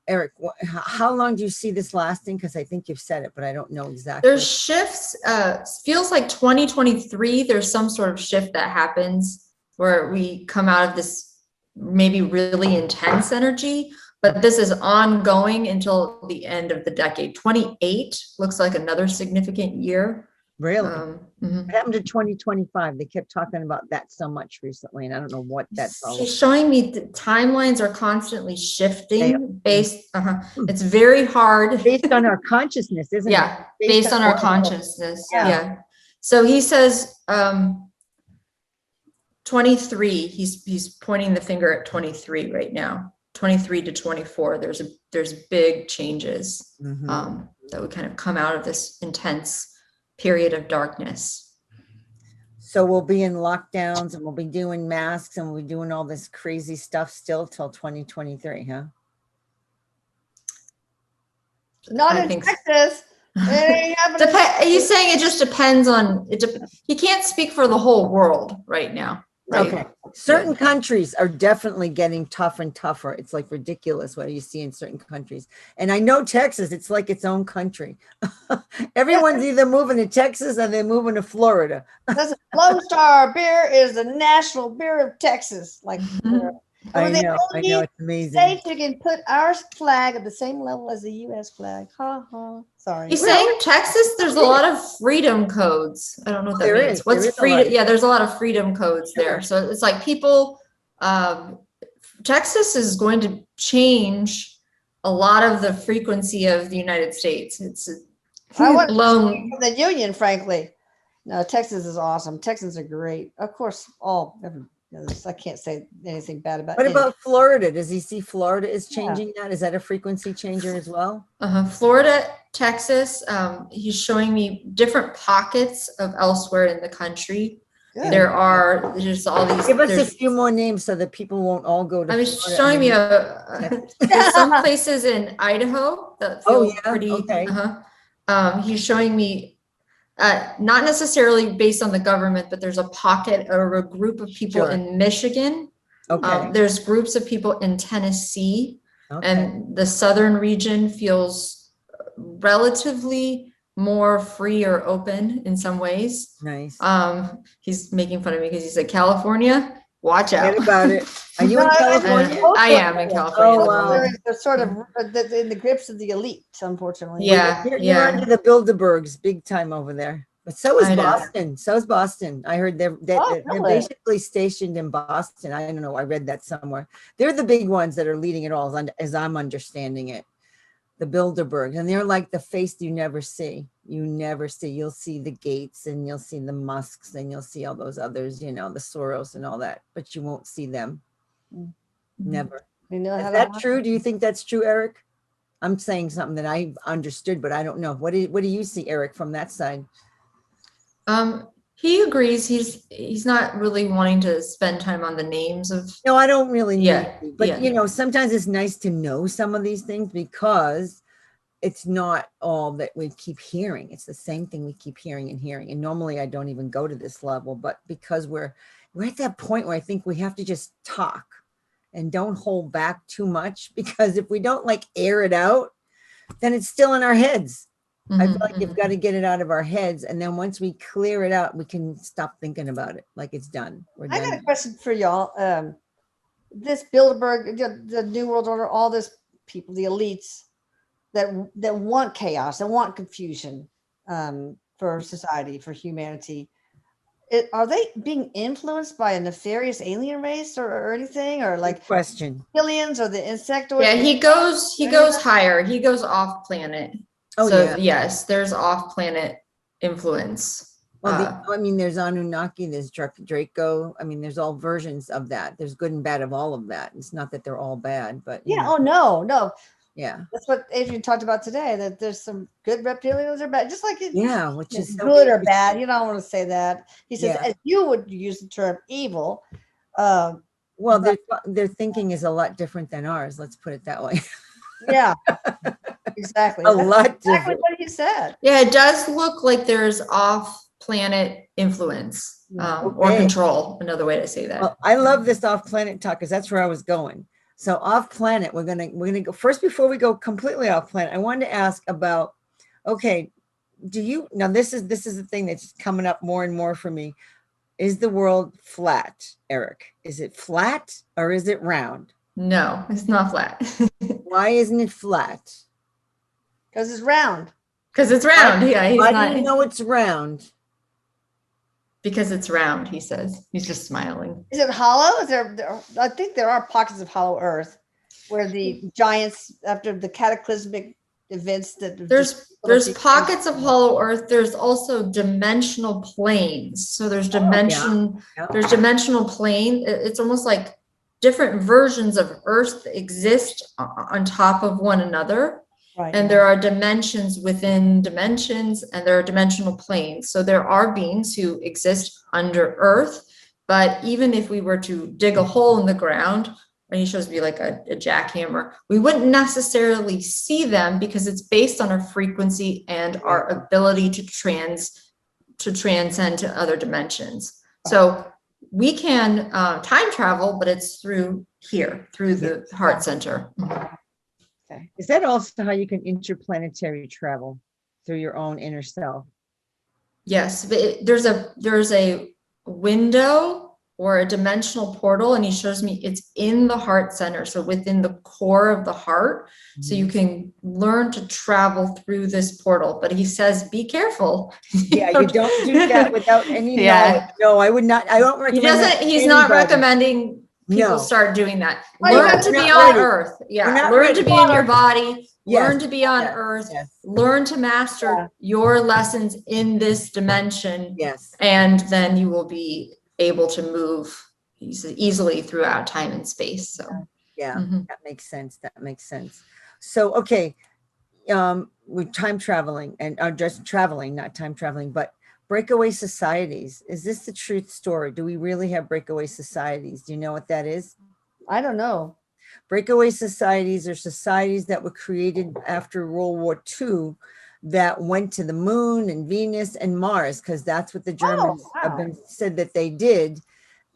Eric, how long do you see this lasting? Because I think you've said it, but I don't know exactly.
There's shifts. Feels like 2023, there's some sort of shift that happens where we come out of this maybe really intense energy, but this is ongoing until the end of the decade. 28 looks like another significant year.
Really? What happened to 2025? They kept talking about that so much recently, and I don't know what that's all about.
She's showing me the timelines are constantly shifting based, it's very hard.
Based on our consciousness, isn't it?
Yeah, based on our consciousness. Yeah. So he says, 23, he's pointing the finger at 23 right now. 23 to 24, there's big changes that would kind of come out of this intense period of darkness.
So we'll be in lockdowns, and we'll be doing masks, and we'll be doing all this crazy stuff still till 2023, huh?
Not in Texas.
He's saying it just depends on it. He can't speak for the whole world right now. Right?
Okay. Certain countries are definitely getting tougher and tougher. It's like ridiculous what you see in certain countries. And I know Texas, it's like its own country. Everyone's either moving to Texas or they're moving to Florida.
Listen, Lone Star beer is the national beer of Texas. Like,
I know, it's amazing.
States you can put our flag at the same level as the U.S. flag. Sorry.
He's saying Texas, there's a lot of freedom codes. I don't know what that means. What's freedom? Yeah, there's a lot of freedom codes there. So it's like people, Texas is going to change a lot of the frequency of the United States.
I want
Alone.
the union, frankly. No, Texas is awesome. Texans are great. Of course, I can't say anything bad about
What
any.
about Florida? Does he see Florida is
Yeah.
changing that? Is that a frequency changer as well?
Florida, Texas, he's showing me different pockets of elsewhere in the country.
Good.
There's all these.
Give us a
there's-
few more names so that people won't all go to
I was
Florida
showing
and
me
then-
there's some places in Idaho that feel
Oh, yeah?
pretty.
Okay.
He's showing me, not necessarily based on the government, but there's a pocket or a group of people
Sure.
in Michigan.
Okay,
There's groups of people in Tennessee,
okay,
and the southern region feels relatively more free or open in some ways.
nice.
He's making fun of me because he said California, watch out.
Forget about it. Are you in
No,
California?
I am in California.
Oh,
at the
wow.
moment.
They're sort of in the grips of the elite, unfortunately.
Yeah.
You're under the Bilderbergs big time over there. But so is
I know.
Boston. So is Boston. I heard they're
really?
basically stationed in Boston. I don't know. I read that somewhere. They're the big ones that are leading it all, as I'm understanding it. The Bilderbergs. And they're like the face you never see. You never see. You'll see the Gates and you'll see the Musks and you'll see all those others, the Soros and all that. But you won't see them. Never.
They know how
Is
to
that
hide.
true? Do you think that's true, Eric? I'm saying something that I understood, but I don't know. What do you see, Eric, from that side?
He agrees. He's not really wanting to spend time on the names of.
No, I don't really need
Yeah,
to, but
yeah.
sometimes it's nice to know some of these things because it's not all that we keep hearing. It's the same thing we keep hearing and hearing. And normally I don't even go to this level, but because we're at that point where I think we have to just talk and don't hold back too much, because if we don't air it out, then it's still in our heads. I feel like you've got to get it out of our heads. And then once we clear it out, we can stop thinking about it. Like it's done. We're
I
done.
got a question for y'all. This Bilderberg, the New World Order, all this people, the elites that want chaos, that want confusion for society, for humanity. Are they being influenced by a nefarious alien race or anything, or like
Good question.
aliens or the insectoids?
Yeah, he goes higher. He goes off planet.
Oh,
So
yeah.
yes, there's off planet influence.
Well, there's Anunnaki, there's Draco. I mean, there's all versions of that. There's good and bad of all of that. It's not that they're all bad, but
Yeah. Oh no.
yeah.
That's what Adrian talked about today. That there's some good reptilians or bad, just like it.
Yeah, which is so
good or
interesting.
bad. You don't want to say that. He says,
Yeah.
as you would use the term evil.
Well,
but-
their thinking is a lot different than ours. Let's put it that way.
Yeah, exactly.
A
That's
lot
exactly
different.
what he said.
Yeah, it does look like there's off planet influence or
Okay.
control. Another way to say that.
Well, I love this off-planet talk because that's where I was going. So off-planet, we're gonna go first before we go completely off-planet. I wanted to ask about, okay, now this is the thing that's coming up more and more for me. Is the world flat, Eric? Is it flat or is it round?
No, it's not flat.
Why isn't it flat?
Because it's round.
Because it's round. Yeah, he's
Why
not.
do you know it's round?
Because it's round, he says. He's just smiling.
Is it hollow? I think there are pockets of hollow earth where the giants, after the cataclysmic events that
There's pockets of hollow earth. There's also dimensional planes. So there's dimension.
Yeah.
There's dimensional plane. It's almost like different versions of earth that exist on top of one another.
Right.
And there are dimensions within dimensions, and there are dimensional planes. So there are beings who exist under earth, but even if we were to dig a hole in the ground, and he shows me like a jackhammer, we wouldn't necessarily see them because it's based on our frequency and our ability to transcend to other dimensions. So we can time travel, but it's through here, through the heart center.
Okay. Is that also how you can interplanetary travel through your own inner self?
Yes, but there's a window or a dimensional portal, and he shows me it's in the heart center, so within the core of the heart. So you can learn to travel through this portal. But he says, be careful.
Yeah, you don't do that without any
Yeah.
knowledge. No, I would not. I don't recommend that to
He's not
anybody.
recommending people
No.
start doing that.
Well, you
Learn
got-
to
we're
be
not
on
ready.
Earth.
We're
Yeah.
not
Learn
ready.
to be in your body.
Yes.
Learn to be on
Yes.
Earth.
Yes.
Learn to master
Yeah.
your lessons in this dimension.
Yes.
And then you will be able to move easily throughout time and space. So,
Yeah,
mhm.
that makes sense. That makes sense. So, okay, with time traveling and just traveling, not time traveling, but breakaway societies. Is this the truth story? Do we really have breakaway societies? Do you know what that is?
I don't know.
Breakaway societies are societies that were created after World War II that went to the moon and Venus and Mars, because that's what the Germans have
wow.
been said that they did.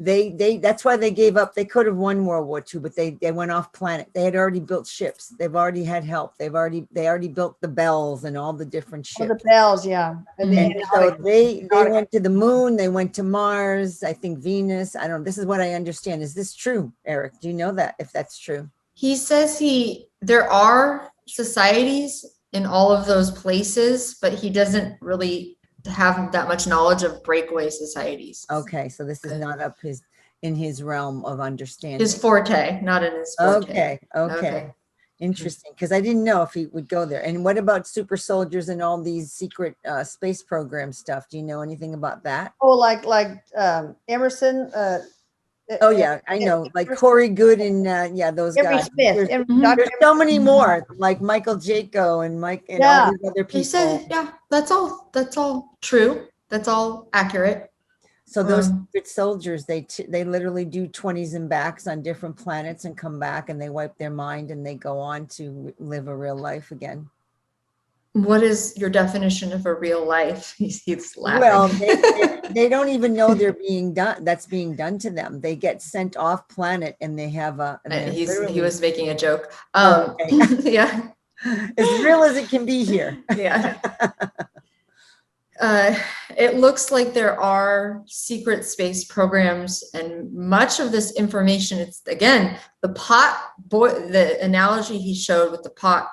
That's why they gave up. They could have won World War II, but they went off planet. They had already built ships. They've already had help. They already built the bells and all the different
Oh, the
ships.
bells, yeah. And
Mhm.
And so they went to the moon, they went to Mars, I think Venus. I don't, this is what I understand. Is this true, Eric? Do you know that, if that's true?
He says there are societies in all of those places, but he doesn't really have that much knowledge of breakaway societies.
Okay, so this is not in his realm of understanding.
His forte, not in his forte.
Okay.
Okay.
Interesting, because I didn't know if he would go there. And what about super soldiers and all these secret space program stuff? Do you know anything about that?
Oh, like Emerson.
Oh yeah, I know, like Corey Good and yeah, those
Every
guys.
Smith.
There's,
Mhm.
there's so many more, like Michael Jaco and Mike and
Yeah.
all these other
He said,
people.
yeah, that's all true. That's all accurate.
So those secret soldiers, they literally do 20s and backs on different planets and come back and they wipe their mind and they go on to live a real life again.
What is your definition of a real life? He's laughing.
Well, they don't even know they're being done. That's being done to them. They get sent off planet and they have a. And
he was making a joke.
Okay.
Yeah.
As real as it can be here.
Yeah. It looks like there are secret space programs, and much of this information, it's again, the analogy he showed with the pot,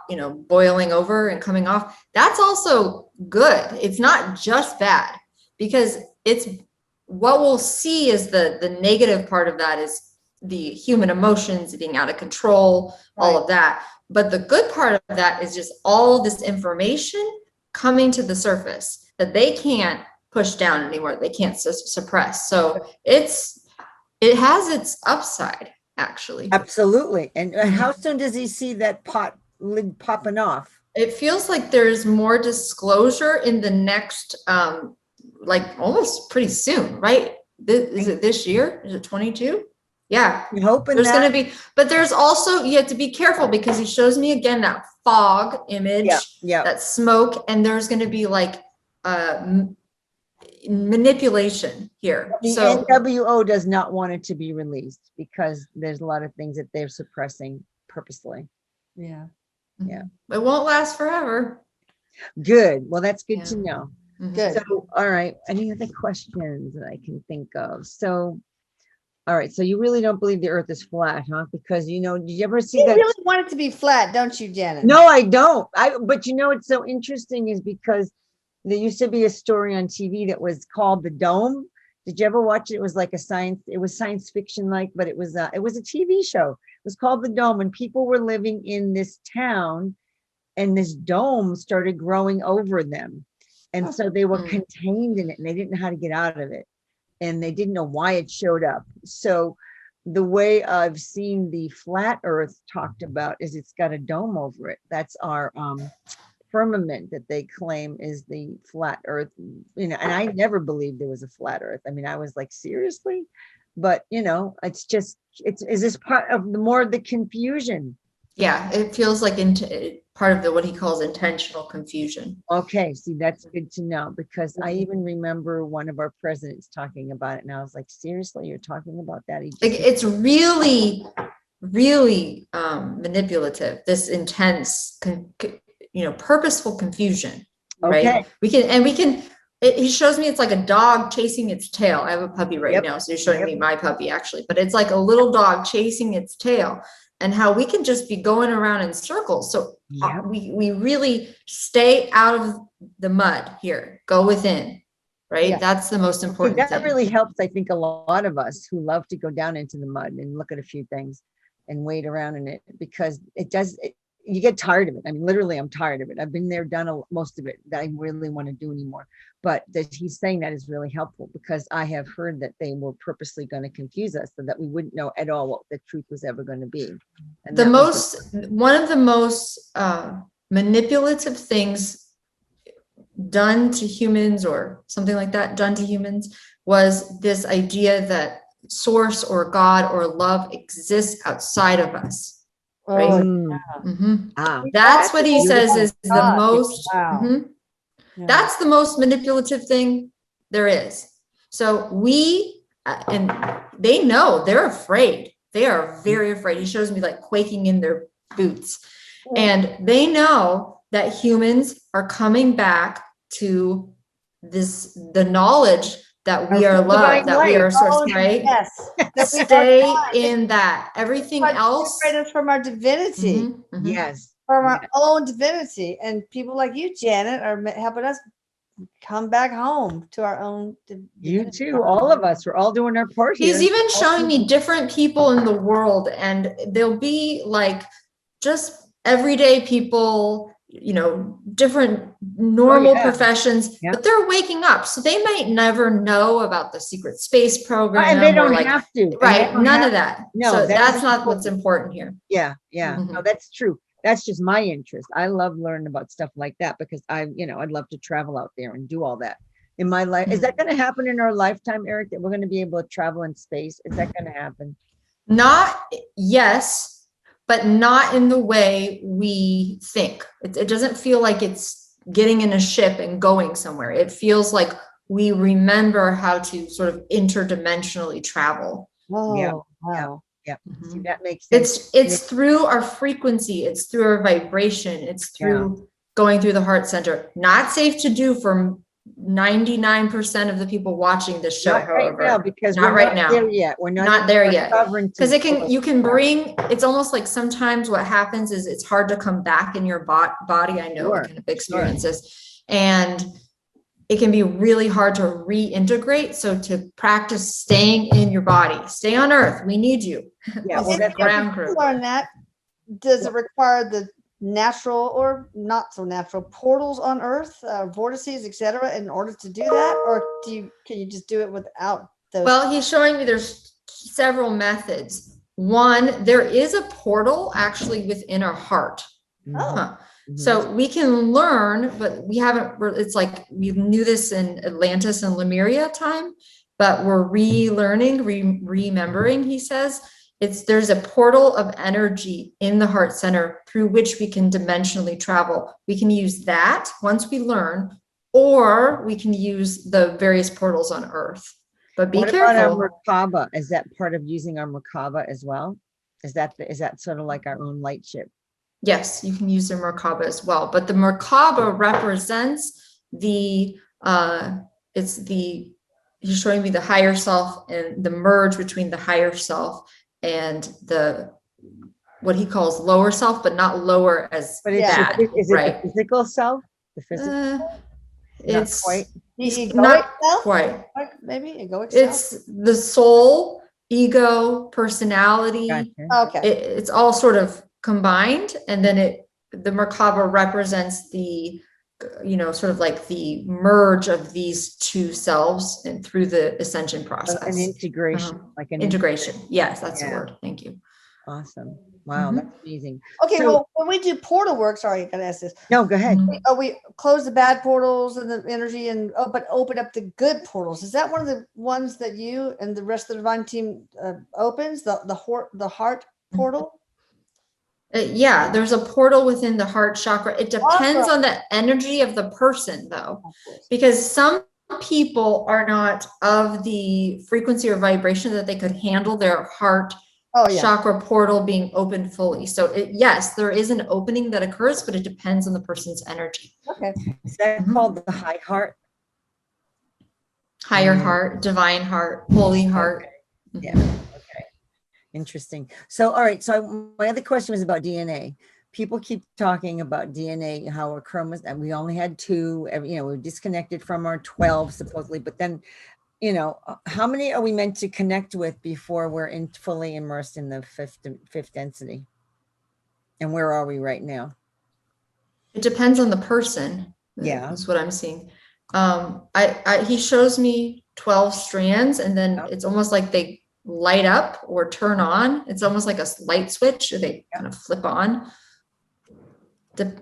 boiling over and coming off, that's also good. It's not just bad, because it's what we'll see is the negative part of that is the human emotions being out of control, all of that. But the good part of that is just all this information coming to the surface that they can't push down anymore. They can't suppress. So it has its upside, actually.
Absolutely. And how soon does he see that pot lid popping off?
It feels like there's more disclosure in the next, like almost pretty soon, right? Is it this year? Is it 22? Yeah.
I'm hoping
there's going to be, but there's also, you have to be careful because he shows me again that fog image, that smoke, and there's going to be like manipulation here.
The NWO does not want it to be released because there's a lot of things that they're suppressing purposely.
Yeah.
Yeah.
It won't last forever.
Good. Well, that's good to know.
Good.
So, all right. Any other questions that I can think of? So, all right. So you really don't believe the earth is flat, huh? Because, did you ever see that?
You really want it to be flat, don't you, Janet?
No, I don't. But what's so interesting is because there used to be a story on TV that was called The Dome. Did you ever watch it? It was like it was science fiction like, but it was a TV show. It was called The Dome, and people were living in this town and this dome started growing over them. And so they were contained in it and they didn't know how to get out of it. And they didn't know why it showed up. So the way I've seen the flat earth talked about is it's got a dome over it. That's our firmament that they claim is the flat earth, and I never believed there was a flat earth. I mean, I was like, seriously? But it's just, is this part of the confusion?
Yeah, it feels like part of what he calls intentional confusion.
Okay, see, that's good to know, because I even remember one of our presidents talking about it, and I was like, seriously, you're talking about that?
It's really, really manipulative, this intense, purposeful confusion, right?
Okay.
He shows me it's like a dog chasing its tail. I have a puppy right now, so he's showing me my puppy actually, but it's like a little dog chasing its tail, and how we can just be going around in circles. So we really stay out of the mud here, go within, right?
Yeah.
That's the most
See,
important
that
thing.
really helps, I think, a lot of us who love to go down into the mud and look at a few things and wait around in it, because you get tired of it. I mean, literally, I'm tired of it. I've been there, done most of it that I really want to do anymore. But that he's saying that is really helpful, because I have heard that they were purposely going to confuse us so that we wouldn't know at all what the truth was ever going to be. And
One of the most manipulative things done to humans, or something like that, done to humans, was this idea that source or God or love exists outside of us. Right?
Mm,
Mhm. That's what he says is the
God.
most,
Wow.
mhm.
Yeah.
That's the most manipulative thing there is. So and they know, they're afraid. They are very afraid. He shows me like quaking in their boots. And they know that humans are coming back to the knowledge that we are
divine
love, that we are source,
Oh,
right?
yes. That we are
Stay
God.
in that. Everything
But
else.
separate us from our divinity,
Mhm, mhm.
yes.
from our own divinity, and people like you, Janet, are helping us come back home to our own.
You
divinity.
too, all of us, we're all doing our part here.
He's even showing me different people in the world, and they'll be like just everyday people, different normal
yeah.
professions,
Yeah.
but they're waking up. So they might never know about the secret space program.
And they don't
or like,
have to. And they
right.
don't
None
have
of that.
No,
so
that's
that's not what's important here.
Yeah,
Mhm.
no, that's true. That's just my interest. I love learning about stuff like that, because I'd love to travel out there and do all that in my life. Is that going to happen in our lifetime, Eric, that we're going to be able to travel in space? Is that going to happen?
Yes, but not in the way we think. It doesn't feel like it's getting in a ship and going somewhere. It feels like we remember how to sort of interdimensionally travel.
Oh,
Yeah.
wow.
Yeah.
Mhm.
See, that makes sense.
It's through our frequency, it's through our vibration, it's through going through the heart center. Not safe to do for 99% of the people watching this show,
Not right
however.
now, because
Not
we're
right
not
now.
there yet. We're
Not there
we're
yet.
covering
Because
to-
you can bring, it's almost like sometimes what happens is it's hard to come back in your body. I know,
Sure,
I kind of experienced this. And it can be really hard to reintegrate. So to practice staying in your body, stay on earth. We need you.
Yeah, well,
If
that's
you
ground crew.
learn that, does it require the natural or not so natural portals on Earth, vortices, etc., in order to do that, or can you just do it without those?
Well, he's showing me there's several methods. One, there is a portal actually within our heart.
Oh.
So we can learn, but we haven't, it's like we knew this in Atlantis and Lemuria time, but we're relearning, remembering, he says. There's a portal of energy in the heart center through which we can dimensionally travel. We can use that once we learn, or we can use the various portals on Earth. But be careful.
What about our Merkaba? Is that part of using our Merkaba as well? Is that sort of like our own light ship?
Yes, you can use the Merkaba as well, but the Merkaba represents he's showing me the higher self and the merge between the higher self and what he calls lower self, but not lower as bad.
Is it the physical self? The physical?
It's
quite.
The
not
self?
quite.
Maybe egoic self?
It's the soul, ego, personality.
Gotcha.
Okay.
It's all sort of combined, and then the Merkaba represents the sort of like the merge of these two selves and through the ascension process.
An integration, like an
integration. Yes, that's the word. Thank you.
Awesome. Wow, that's amazing.
Okay, well, when we do portal work, sorry, I gotta ask this.
No, go ahead.
We close the bad portals and the energy, and but open up the good portals. Is that one of the ones that you and the rest of the divine team opens, the heart portal?
Yeah, there's a portal within the heart chakra. It depends on the energy of the person, though, because some people are not of the frequency or vibration that they could handle their heart chakra portal being open fully. So yes, there is an opening that occurs, but it depends on the person's energy.
Okay.
Is that called the high heart?
Higher heart, divine heart, holy heart.
Okay. Yeah. Okay. Interesting. So, all right. So my other question was about DNA. people keep talking about DNA, how a chromosome, and we only had two, we're disconnected from our 12 supposedly, but then, how many are we meant to connect with before we're fully immersed in the fifth density? And where are we right now?
It depends on the person.
Yeah.
Is what I'm seeing. He shows me 12 strands, and then it's almost like they light up or turn on. It's almost like a light switch, or they kind of flip on.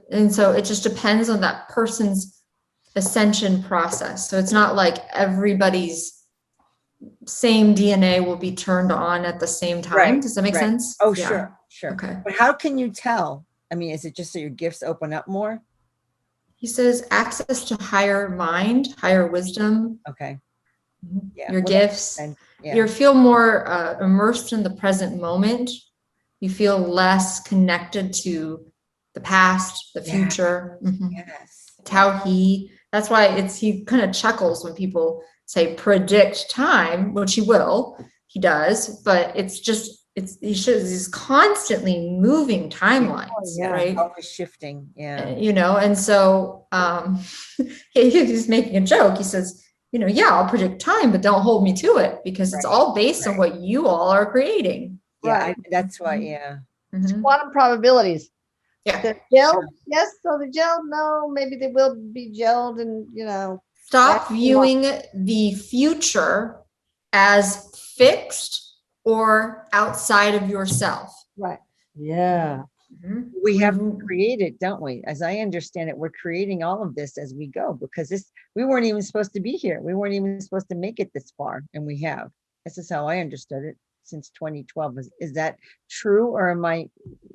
And so it just depends on that person's ascension process. So it's not like everybody's same DNA will be turned on at the same time.
Right,
Does that make sense?
Oh,
Yeah.
sure.
Okay.
But how can you tell? I mean, is it just that your gifts open up more?
He says access to higher mind, higher wisdom.
Okay. Yeah.
Your gifts.
Yeah.
You feel more immersed in the present moment. You feel less connected to the past, the future.
Yes.
It's how that's why he kind of chuckles when people say predict time, which he does, but he's constantly moving timelines, right?
Always shifting. Yeah.
And so he's making a joke. He says, I'll predict time, but don't hold me to it, because it's all based on what you all are creating.
Yeah, that's why. Yeah.
It's quantum probabilities.
Yeah.
The gel, yes. So the gel, no, maybe they will be gelled, and
stop viewing the future as fixed or outside of yourself.
Right. Yeah.
We have to create it, don't we? As I understand it, we're creating all of this as we go, because we weren't even supposed to be here. We weren't even supposed to make it this far, and we have. This is how I understood it since 2012. Is that true, or am I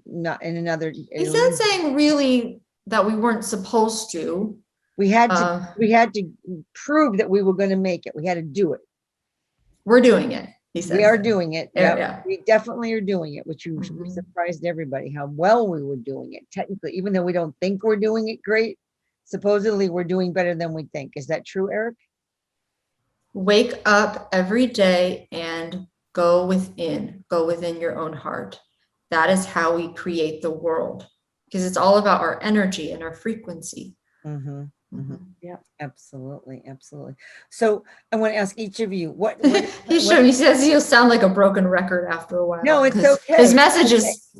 not in another?
He's not saying really that we weren't supposed to.
We had to prove that we were going to make it. We had to do it.
We're doing it. He says.
We are doing it.
Yeah.
We definitely are doing it, which surprised everybody how well we were doing it. Technically, even though we don't think we're doing it great, supposedly we're doing better than we think. Is that true, Eric?
Wake up every day and go within your own heart. That is how we create the world, because it's all about our energy and our frequency.
Yeah, absolutely. So I want to ask each of you what
he says he'll sound like a broken record after a while.
No, it's okay.
His message is,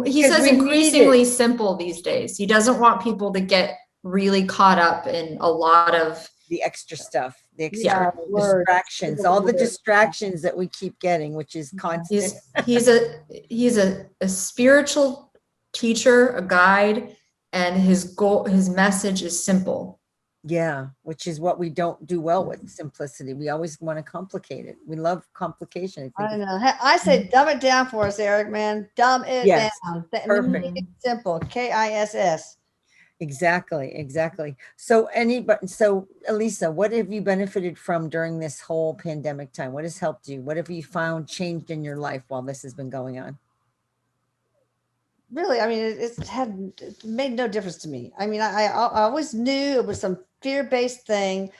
he says, increasingly simple these days. He doesn't want people to get really caught up in a lot of
the extra stuff, the extra distractions, all the distractions that we keep getting, which is constant.
He's a spiritual teacher, a guide, and his message is simple.
Yeah, which is what we don't do well with, simplicity. We always want to complicate it. We love complication.
I know. I say dumb it down for us, Eric, man. Dumb it down.
Perfect.
Make it simple. KISS.
Exactly. So Elisa, what have you benefited from during this whole pandemic time? What has helped you? What have you found changed in your life while this has been going on?
Really, I mean, it made no difference to me. I mean, I always knew it was some fear-based thing,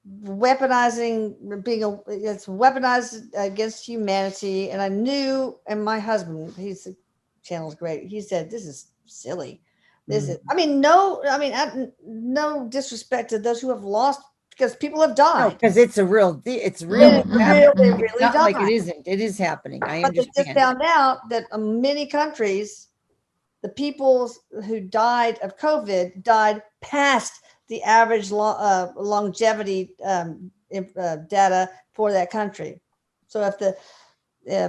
it's weaponized against humanity. And I knew, and my husband, the channel's great. He said, this is silly. This is, no disrespect to those who have lost, because people have died.
Because it's real.
It really
not
died.
like it isn't. It is happening. I
but
understand.
They just found out that in many countries, the people who died of COVID died past the average longevity data for that country. So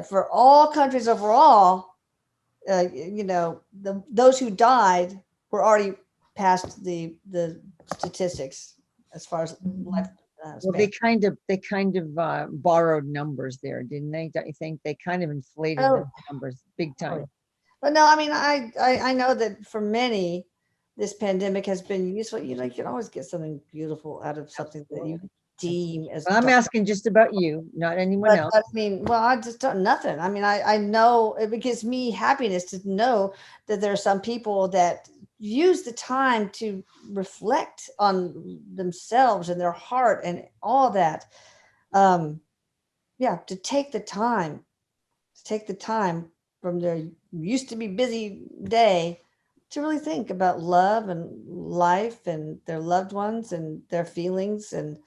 for all countries overall, those who died were already past the statistics as far as life.
Well, they kind of borrowed numbers there, didn't they? Don't you think they kind of inflated the numbers big time?
But no, I mean, I know that for many, this pandemic has been useful. You can always get something beautiful out of something that you deem as.
Well, I'm asking just about you, not anyone else.
I mean, I just don't nothing. I mean, I know it gives me happiness to know that there are some people that use the time to reflect on themselves and their heart and all that. To take the time from their used to be busy day to really think about love and life and their loved ones and their feelings and,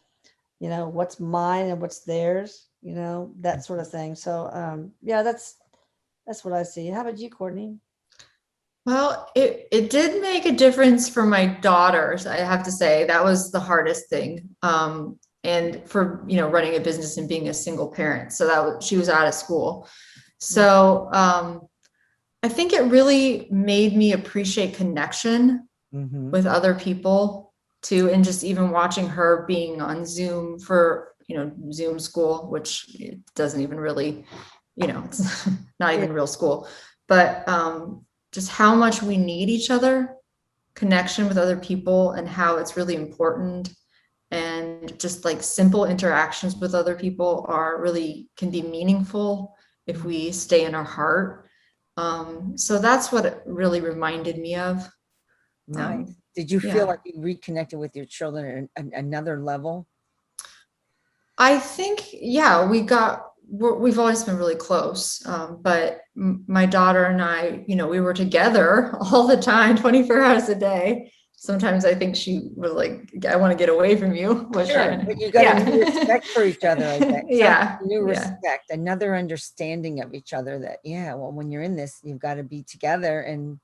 what's mine and what's theirs, that sort of thing. So, yeah, that's what I see. How about you, Courtney?
Well, it did make a difference for my daughters. I have to say that was the hardest thing. And for, running a business and being a single parent. So she was out of school. So, I think it really made me appreciate connection with other people too. And just even watching her being on Zoom for, Zoom school, which it doesn't even really, it's not even real school, but, just how much we need each other, connection with other people, and how it's really important. And just like simple interactions with other people can be meaningful if we stay in our heart. So that's what it really reminded me of.
Nice. Did you feel like you reconnected with your children at another level?
I think, we've always been really close. But my daughter and I, we were together all the time, 24 hours a day. Sometimes I think she was like, I want to get away from you.
But you got a new respect for each other, I think. New respect, another understanding of each other that, well, when you're in this, you've got to be together and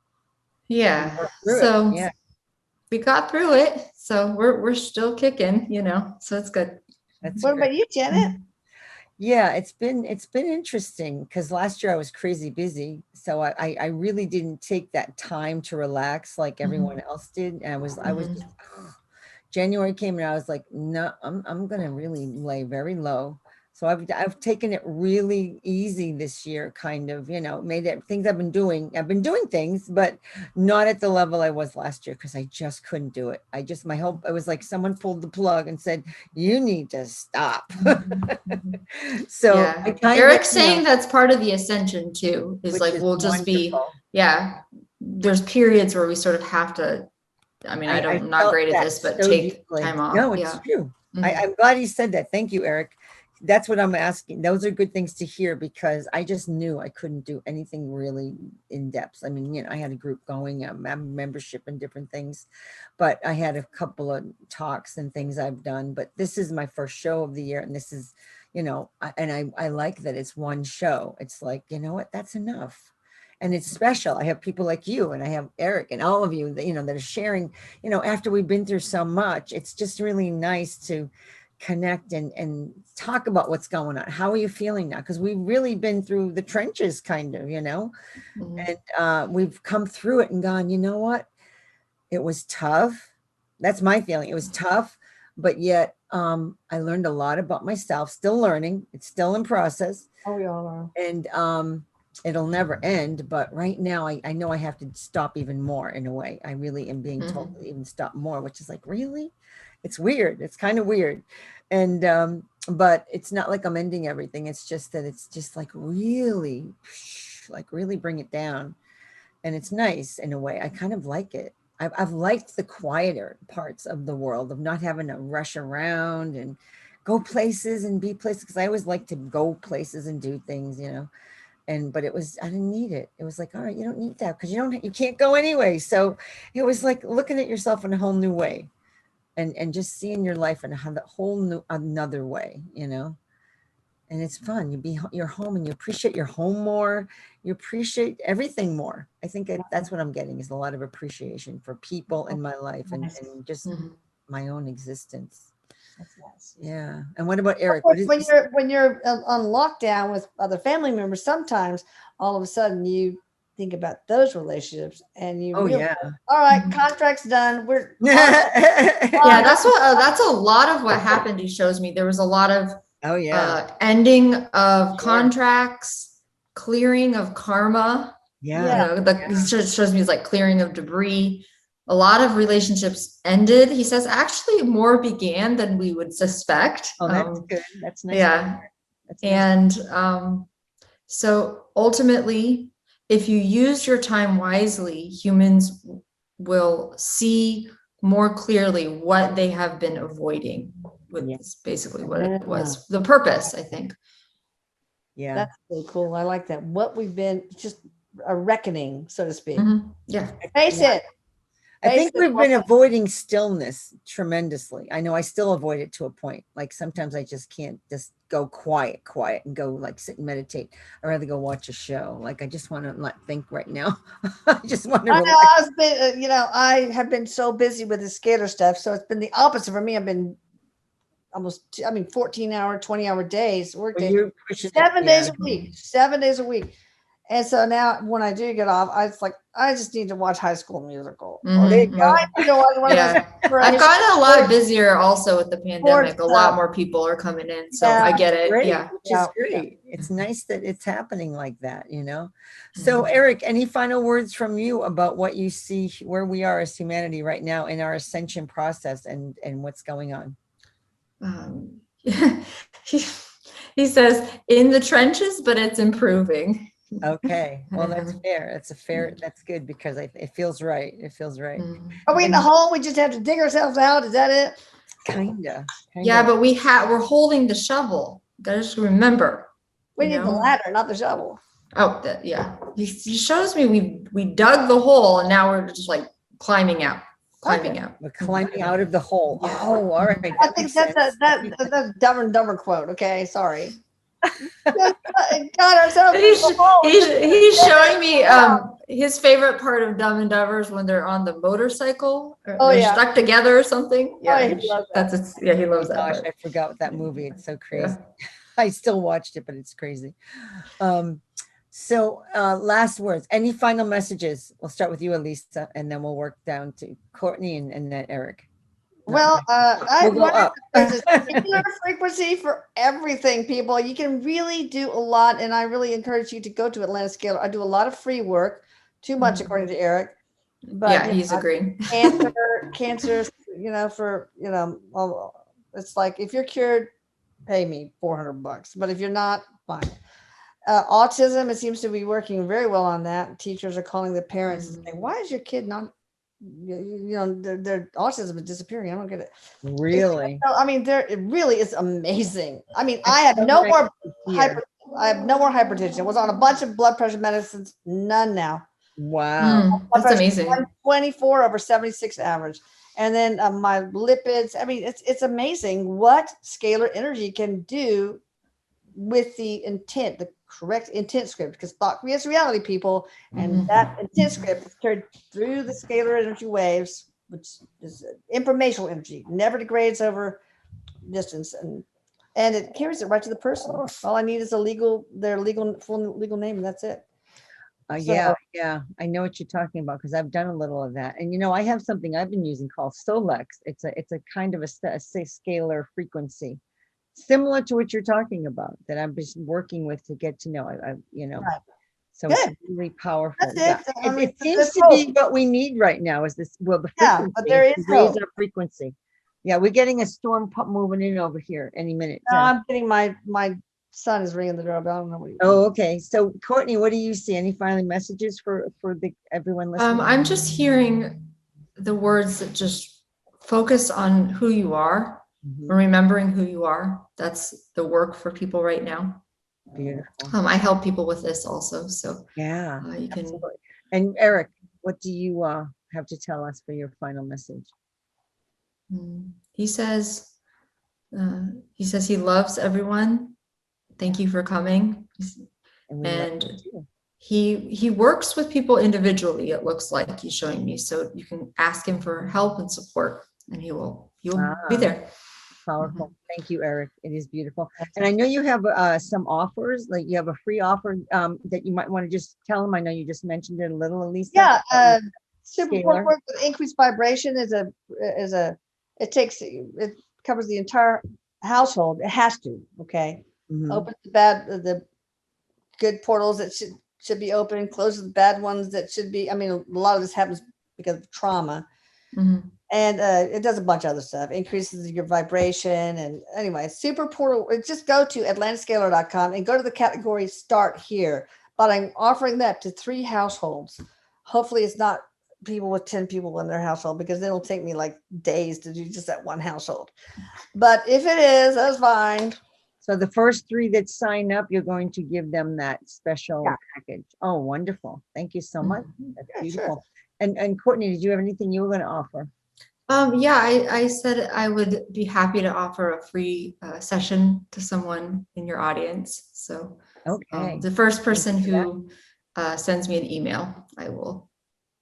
so we got through it. So we're still kicking, so it's good.
What about you, Janet?
Yeah, it's been interesting because last year I was crazy busy. So I really didn't take that time to relax like everyone else did. And I was just, January came and I was like, no, I'm going to really lay very low. So I've taken it really easy this year, kind of, made it things I've been doing things, but not at the level I was last year because I just couldn't do it. It was like someone pulled the plug and said, you need to stop. So
Eric's saying that's part of the ascension too, is like, we'll just wonderful. There's periods where we sort of have to, I'm not great at this, but take time off.
No, it's true. I'm glad he said that. Thank you, Eric. That's what I'm asking. Those are good things to hear because I just knew I couldn't do anything really in depth. I mean, I had a group going, membership and different things, but I had a couple of talks and things I've done, but this is my first show of the year. And this is, I like that it's one show. It's like, you know what, that's enough. And it's special. I have people like you and I have Eric and all of you that, that are sharing, after we've been through so much, it's just really nice to connect and talk about what's going on. How are you feeling now? Because we've really been through the trenches kind of, and we've come through it and gone, you know what? It was tough. That's my feeling. It was tough, but yet I learned a lot about myself, still learning. It's still in process.
Oh, we all are.
And it'll never end. But right now I know I have to stop even more in a way. I really am being told to even stop more, which is like, really? It's weird. It's kind of weird. And, but it's not like I'm ending everything. It's just that it's just like really bring it down. And it's nice in a way. I kind of like it. I've liked the quieter parts of the world of not having to rush around and go places and be places. Cause I always like to go places and do things, but I didn't need it. It was like, all right, you don't need that because you can't go anyway. So it was like looking at yourself in a whole new way. And just seeing your life in another way, and it's fun. You're home and you appreciate your home more. You appreciate everything more. I think that's what I'm getting is a lot of appreciation for people in my life and just my own existence.
That's nice.
Yeah. And what about Eric?
When you're on lockdown with other family members, sometimes all of a sudden you think about those relationships and you all right, contract's done, we're
that's a lot of what happened. He shows me there was a lot of ending of contracts, clearing of karma. He shows me it's like clearing of debris. A lot of relationships ended. He says actually more began than we would suspect.
Oh, that's good. That's nice.
So ultimately, if you use your time wisely, humans will see more clearly what they have been avoiding, with basically what it was, the purpose, I think.
Yeah.
That's so cool. I like that. What we've been just a reckoning, so to speak.
Yeah.
Face
Yeah.
it.
I
Face
think
it.
we've been avoiding stillness tremendously. I know I still avoid it to a point. Like sometimes I just can't just go quiet and go like sit and meditate. I'd rather go watch a show. Like I just want to not think right now. I just want to
I know
relax.
I've been, I have been so busy with the skater stuff. So it's been the opposite for me. I've been 14-hour, 20-hour days, work
Well,
days,
you're pushing it,
7 days
yeah.
a week, 7 days a week. And so now when I do get off, I just need to watch High School Musical. Or
There you go.
I need to watch one of those
Yeah. I've
crazy
gotten a lot
sports-
busier also with the pandemic. A
stuff.
lot more people are coming in. So
Yeah.
I get it.
Great,
Yeah.
which
Yeah.
is great. It's nice that it's happening like that, So Eric, any final words from you about what you see where we are as humanity right now in our ascension process and what's going on?
He says in the trenches, but it's improving.
Okay, well, that's fair. That's good because it feels right. It feels right.
Are we in the hole? We just have to dig ourselves out. Is that it?
Kinda.
Yeah, but we're holding the shovel. Gotta just remember.
We
you
need the
know?
ladder, not the shovel.
Oh, yeah. He shows me we dug the hole and now we're just like climbing out.
We're climbing out of the hole.
Yeah.
Oh, all right.
I think that's Dumb and Dumber quote. Okay, sorry. Got ourselves in the hole.
He's showing me his favorite part of Dumb and Dumber is when they're on the motorcycle. Or
Oh,
they're
yeah.
stuck together or something.
Oh,
Yeah,
he loves that.
he loves that.
Gosh,
part.
I forgot that movie. It's so crazy.
Yeah.
I still watched it, but it's crazy. So last words, any final messages? We'll start with you, Elisa, and then we'll work down to Courtney and then Eric.
Well, I
We'll go up.
there's a singular frequency for everything, people. You can really do a lot, and I really encourage you to go to Atlanta Scalar. I do a lot of free work, too much according to Eric. But
Yeah, he's agreeing.
cancer, it's like if you're cured, pay me $400. But if you're not, fine. Autism, it seems to be working very well on that. Teachers are calling the parents and saying, "Why is your kid not?" Their autism is disappearing. I don't get it.
Really?
It really is amazing. I have no more hypertension. I was on a bunch of blood pressure medicines, none now.
Wow.
That's amazing.
124 over 76 average. And then my lipids, it's amazing what scalar energy can do with the intent, the correct intent script, because thought creates reality, people. And that intent script is carried through the scalar energy waves, which is informational energy, never degrades over distance. And it carries it right to the person. All I need is full legal name, and that's it.
Yeah. I know what you're talking about because I've done a little of that. And I have something I've been using called Solex. It's a kind of a scalar frequency, similar to what you're talking about, that I'm just working with to get to know.
Right.
So
Good.
it's really powerful.
That's
Yeah.
it.
It seems to be what we need right now is this. Well, the frequency,
but there is
to raise
hope.
our frequency. Yeah, we're getting a storm moving in over here any minute.
No, I'm getting my son is ringing the doorbell. I don't know what he
Oh, okay. So Courtney, what do you see? Any final messages for everyone listening?
I'm just hearing the words that just focus on who you are, remembering who you are. That's the work for people right now.
Beautiful.
I help people with this also. So
yeah,
you can.
absolutely. And Eric, what do you have to tell us for your final message?
He says he loves everyone. Thank you for coming. And he works with people individually. It looks like he's showing me. So you can ask him for help and support, and he'll be there.
Powerful. Thank you, Eric. It is beautiful. And I know you have some offers, like you have a free offer that you might want to just tell them. I know you just mentioned it a little, Elisa.
Yeah. Super work with increased vibration it covers the entire household. It has to. Okay. Opens the good portals that should be open, closes the bad ones that should be. A lot of this happens because of trauma. And it does a bunch of other stuff, increases your vibration. And anyway, super portal, just go to atlantascalar.com and go to the category Start Here. But I'm offering that to 3 households. Hopefully it's not people with 10 people in their household, because it'll take me like days to do just that one household. But if it is, that's fine.
So the first 3 that sign up, you're going to give them that special
Yeah.
package. Oh, wonderful. Thank you so much. That's
Yeah, sure.
beautiful. And Courtney, did you have anything you were going to offer?
Yeah, I said I would be happy to offer a free session to someone in your audience. So
Okay.
the first person
for that.
who sends me an email, I will.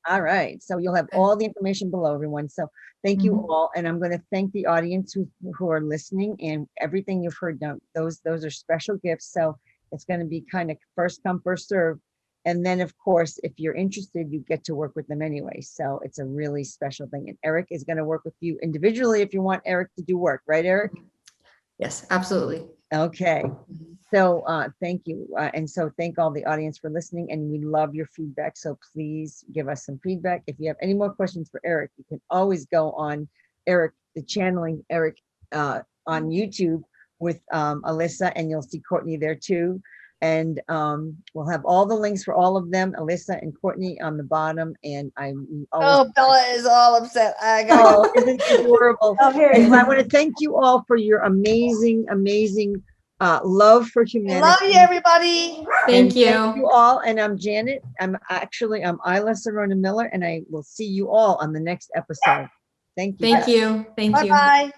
All right. So you'll have all the information below, everyone. So thank you
Mhm.
all. And I'm going to thank the audience who are listening, and everything you've heard. Those are special gifts. So it's going to be kind of first come, first serve. And then, of course, if you're interested, you get to work with them anyway. So it's a really special thing. And Eric is going to work with you individually if you want Eric to do work. Right, Eric?
Yes, absolutely.
Okay.
Mhm.
So thank you. And so thank all the audience for listening, and we love your feedback. So please give us some feedback. If you have any more questions for Eric, you can always go on Eric, the channeling Eric on YouTube with Elisa, and you'll see Courtney there too. And we'll have all the links for all of them, Elisa and Courtney on the bottom. And I'm always,
Oh, Bella is all upset. I
oh,
got
isn't it adorable?
Oh, here
And
you
I
go.
want to thank you all for your amazing, amazing love for
I
humanity.
love you, everybody.
Thank
Thank
you.
you all. And I'm Janet. I'm Isla Serona Miller, and I will see you all on the next episode. Thank you.
Thank you. Thank you.
Bye-bye.